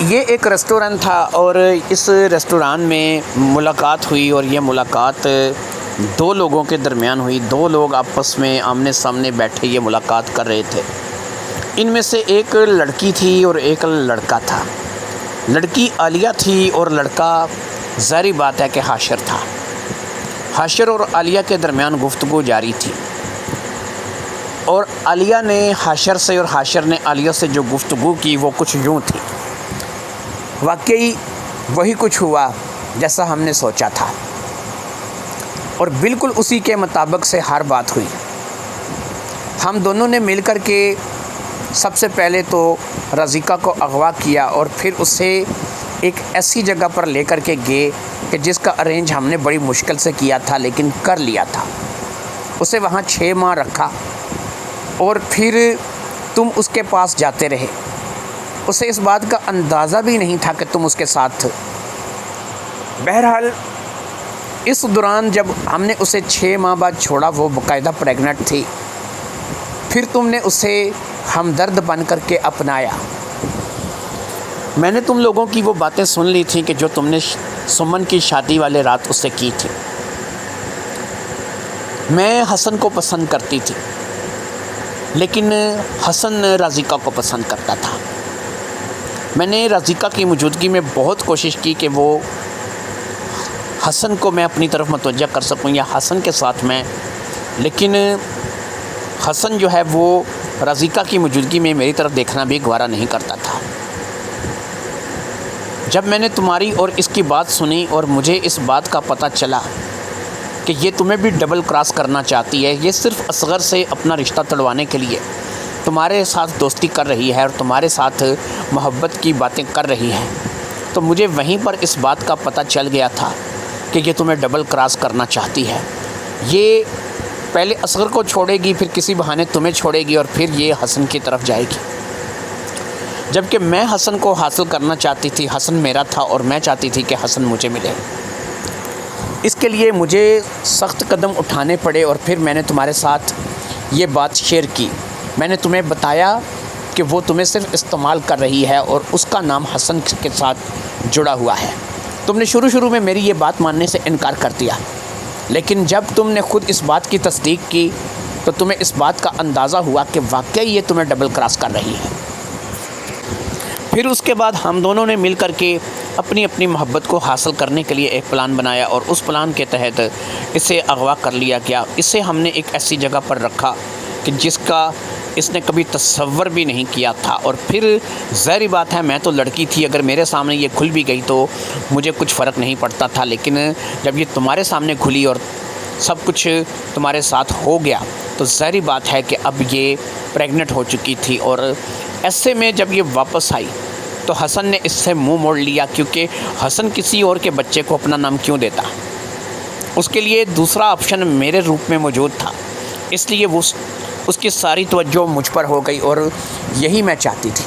یہ ایک ریسٹورنٹ تھا، اور اس ریسٹوران میں ملاقات ہوئی، اور یہ ملاقات دو لوگوں کے درمیان ہوئی۔ دو لوگ آپس میں آمنے سامنے بیٹھے یہ ملاقات کر رہے تھے۔ ان میں سے ایک لڑکی تھی اور ایک لڑکا تھا۔ لڑکی عالیہ تھی اور لڑکا ظاہری بات ہے کہ حاشر تھا۔ حاشر اور عالیہ کے درمیان گفتگو جاری تھی، اور عالیہ نے حاشر سے اور حاشر نے عالیہ سے جو گفتگو کی وہ کچھ یوں تھی۔ واقعی وہی کچھ ہوا جیسا ہم نے سوچا تھا، اور بالکل اسی کے مطابق سے ہر بات ہوئی۔ ہم دونوں نے مل کر کے سب سے پہلے تو رضیکہ کو اغوا کیا، اور پھر اسے ایک ایسی جگہ پر لے کر کے گئے کہ جس کا ارینج ہم نے بڑی مشکل سے کیا تھا لیکن کر لیا تھا۔ اسے وہاں 6 ماہ رکھا، اور پھر تم اس کے پاس جاتے رہے۔ اسے اس بات کا اندازہ بھی نہیں تھا کہ تم اس کے ساتھ تھے۔ بہرحال اس دوران جب ہم نے اسے 6 ماہ بعد چھوڑا، وہ باقاعدہ پریگننٹ تھی۔ پھر تم نے اسے ہمدرد بن کر کے اپنایا۔ میں نے تم لوگوں کی وہ باتیں سن لی تھیں کہ جو تم نے سمن کی شادی والے رات اس سے کی تھی۔ میں حسن کو پسند کرتی تھی، لیکن حسن رضیکہ کو پسند کرتا تھا۔ میں نے رضیکہ کی موجودگی میں بہت کوشش کی کہ وہ حسن کو میں اپنی طرف متوجہ کر سکوں یا حسن کے ساتھ میں، لیکن حسن جو ہے وہ رضیکہ کی موجودگی میں میری طرف دیکھنا بھی گوارا نہیں کرتا تھا۔ جب میں نے تمہاری اور اس کی بات سنی اور مجھے اس بات کا پتہ چلا کہ یہ تمہیں بھی ڈبل کراس کرنا چاہتی ہے، یہ صرف اصغر سے اپنا رشتہ تڑوانے کے لیے تمہارے ساتھ دوستی کر رہی ہے اور تمہارے ساتھ محبت کی باتیں کر رہی ہے، تو مجھے وہیں پر اس بات کا پتہ چل گیا تھا کہ یہ تمہیں ڈبل کراس کرنا چاہتی ہے۔ یہ پہلے اصغر کو چھوڑے گی، پھر کسی بہانے تمہیں چھوڑے گی، اور پھر یہ حسن کی طرف جائے گی۔ جبکہ میں حسن کو حاصل کرنا چاہتی تھی، حسن میرا تھا، اور میں چاہتی تھی کہ حسن مجھے ملے۔ اس کے لیے مجھے سخت قدم اٹھانے پڑے، اور پھر میں نے تمہارے ساتھ یہ بات شیئر کی۔ میں نے تمہیں بتایا کہ وہ تمہیں صرف استعمال کر رہی ہے اور اس کا نام حسن کے ساتھ جڑا ہوا ہے۔ تم نے شروع میں میری یہ بات ماننے سے انکار کر دیا، لیکن جب تم نے خود اس بات کی تصدیق کی تو تمہیں اس بات کا اندازہ ہوا کہ واقعی یہ تمہیں ڈبل کراس کر رہی ہے۔ پھر اس کے بعد ہم دونوں نے مل کر کے اپنی اپنی محبت کو حاصل کرنے کے لیے ایک پلان بنایا، اور اس پلان کے تحت اسے اغوا کر لیا گیا۔ اسے ہم نے ایک ایسی جگہ پر رکھا کہ جس کا اس نے کبھی تصور بھی نہیں کیا تھا، اور پھر ظاہری بات ہے میں تو لڑکی تھی، اگر میرے سامنے یہ کھل بھی گئی تو مجھے کچھ فرق نہیں پڑتا تھا، لیکن جب یہ تمہارے سامنے کھلی اور سب کچھ تمہارے ساتھ ہو گیا تو ظاہری بات ہے کہ اب یہ پریگننٹ ہو چکی تھی۔ اور ایسے میں جب یہ واپس آئی تو حسن نے اس سے منہ موڑ لیا، کیونکہ حسن کسی اور کے بچے کو اپنا نام کیوں دیتا؟ اس کے لیے دوسرا آپشن میرے روپ میں موجود تھا، اس لیے اس کی ساری توجہ مجھ پر ہو گئی، اور یہی میں چاہتی تھی۔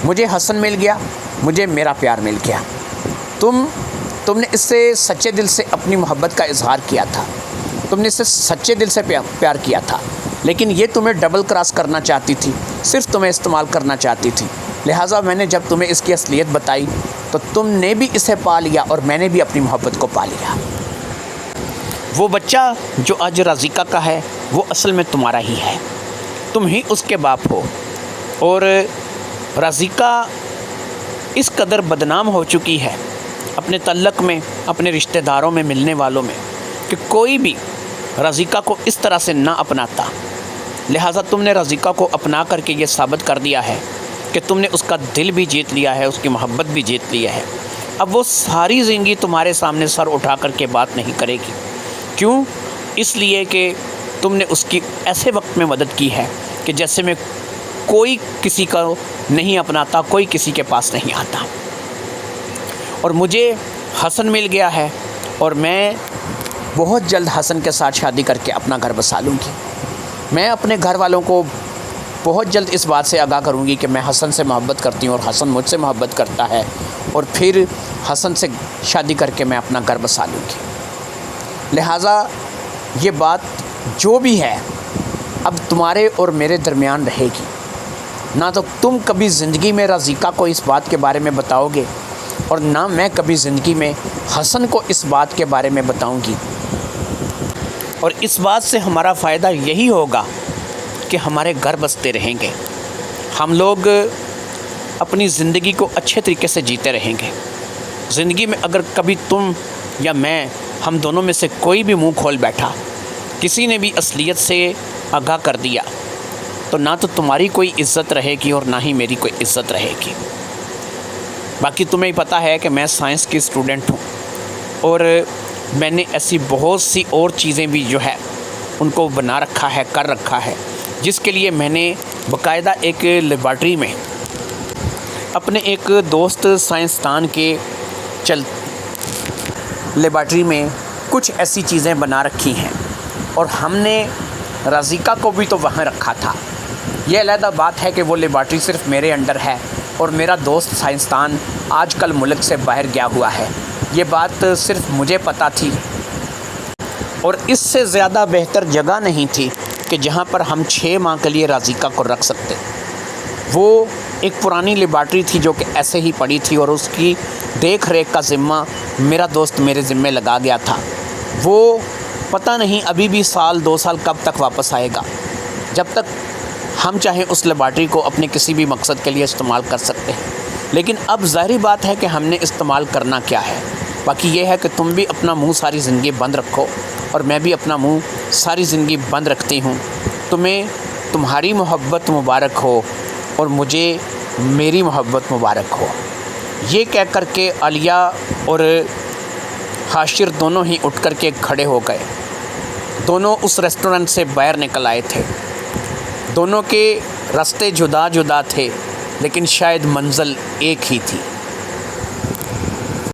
مجھے حسن مل گیا، مجھے میرا پیار مل گیا۔ تم نے اس سے سچے دل سے اپنی محبت کا اظہار کیا تھا، تم نے اس سے سچے دل سے پیار کیا تھا، لیکن یہ تمہیں ڈبل کراس کرنا چاہتی تھی، صرف تمہیں استعمال کرنا چاہتی تھی۔ لہٰذا میں نے جب تمہیں اس کی اصلیت بتائی تو تم نے بھی اسے پا لیا، اور میں نے بھی اپنی محبت کو پا لیا۔ وہ بچہ جو آج رضیکہ کا ہے وہ اصل میں تمہارا ہی ہے، تم ہی اس کے باپ ہو، اور رضیکہ اس قدر بدنام ہو چکی ہے اپنے تعلق میں، اپنے رشتہ داروں میں، ملنے والوں میں، کہ کوئی بھی رضیکہ کو اس طرح سے نہ اپناتا۔ لہٰذا تم نے رضیکہ کو اپنا کر کے یہ ثابت کر دیا ہے کہ تم نے اس کا دل بھی جیت لیا ہے، اس کی محبت بھی جیت لیا ہے۔ اب وہ ساری زندگی تمہارے سامنے سر اٹھا کر کے بات نہیں کرے گی۔ کیوں؟ اس لیے کہ تم نے اس کی ایسے وقت میں مدد کی ہے کہ جیسے میں کوئی کسی کا نہیں اپناتا، کوئی کسی کے پاس نہیں آتا۔ اور مجھے حسن مل گیا ہے، اور میں بہت جلد حسن کے ساتھ شادی کر کے اپنا گھر بسا لوں گی۔ میں اپنے گھر والوں کو بہت جلد اس بات سے آگاہ کروں گی کہ میں حسن سے محبت کرتی ہوں اور حسن مجھ سے محبت کرتا ہے، اور پھر حسن سے شادی کر کے میں اپنا گھر بسا لوں گی۔ لہٰذا یہ بات جو بھی ہے اب تمہارے اور میرے درمیان رہے گی۔ نہ تو تم کبھی زندگی میں رضیکہ کو اس بات کے بارے میں بتاؤ گے، اور نہ میں کبھی زندگی میں حسن کو اس بات کے بارے میں بتاؤں گی اور اس بات سے ہمارا فائدہ یہی ہوگا کہ ہمارے گھر بستے رہیں گے، ہم لوگ اپنی زندگی کو اچھے طریقے سے جیتے رہیں گے۔ زندگی میں اگر کبھی تم یا میں، ہم دونوں میں سے کوئی بھی منہ کھول بیٹھا، کسی نے بھی اصلیت سے آگاہ کر دیا، تو نہ تو تمہاری کوئی عزت رہے گی اور نہ ہی میری کوئی عزت رہے گی۔ باقی تمہیں پتہ ہے کہ میں سائنس کی اسٹوڈنٹ ہوں، اور میں نے ایسی بہت سی اور چیزیں بھی جو ہے ان کو بنا رکھا ہے، کر رکھا ہے، جس کے لیے میں نے باقاعدہ ایک لیبارٹری میں اپنے ایک دوست سائنسدان کے لیبارٹری میں کچھ ایسی چیزیں بنا رکھی ہیں، اور ہم نے رازقہ کو بھی تو وہاں رکھا تھا۔ یہ علیحدہ بات ہے کہ وہ لیبارٹری صرف میرے انڈر ہے اور میرا دوست سائنسدان آج کل ملک سے باہر گیا ہوا ہے، یہ بات صرف مجھے پتہ تھی، اور اس سے زیادہ بہتر جگہ نہیں تھی کہ جہاں پر ہم 6 ماہ کے لیے رازقہ کو رکھ سکتے۔ وہ ایک پرانی لیبارٹری تھی جو کہ ایسے ہی پڑی تھی، اور اس کی دیکھ ریکھ کا ذمہ میرا دوست میرے ذمے لگا گیا تھا۔ وہ پتہ نہیں ابھی بھی 1-2 سال کب تک واپس آئے گا، جب تک ہم چاہیں اس لیبارٹری کو اپنے کسی بھی مقصد کے لیے استعمال کر سکتے ہیں۔ لیکن اب ظاہری بات ہے کہ ہم نے استعمال کرنا کیا ہے۔ باقی یہ ہے کہ تم بھی اپنا منہ ساری زندگی بند رکھو، اور میں بھی اپنا منہ ساری زندگی بند رکھتی ہوں۔ تمہیں تمہاری محبت مبارک ہو اور مجھے میری محبت مبارک ہو۔ یہ کہہ کر کے عالیہ اور حاشر دونوں ہی اٹھ کر کے کھڑے ہو گئے۔ دونوں اس ریسٹورنٹ سے باہر نکل آئے تھے۔ دونوں کے راستے جدا جدا تھے، لیکن شاید منزل ایک ہی تھی۔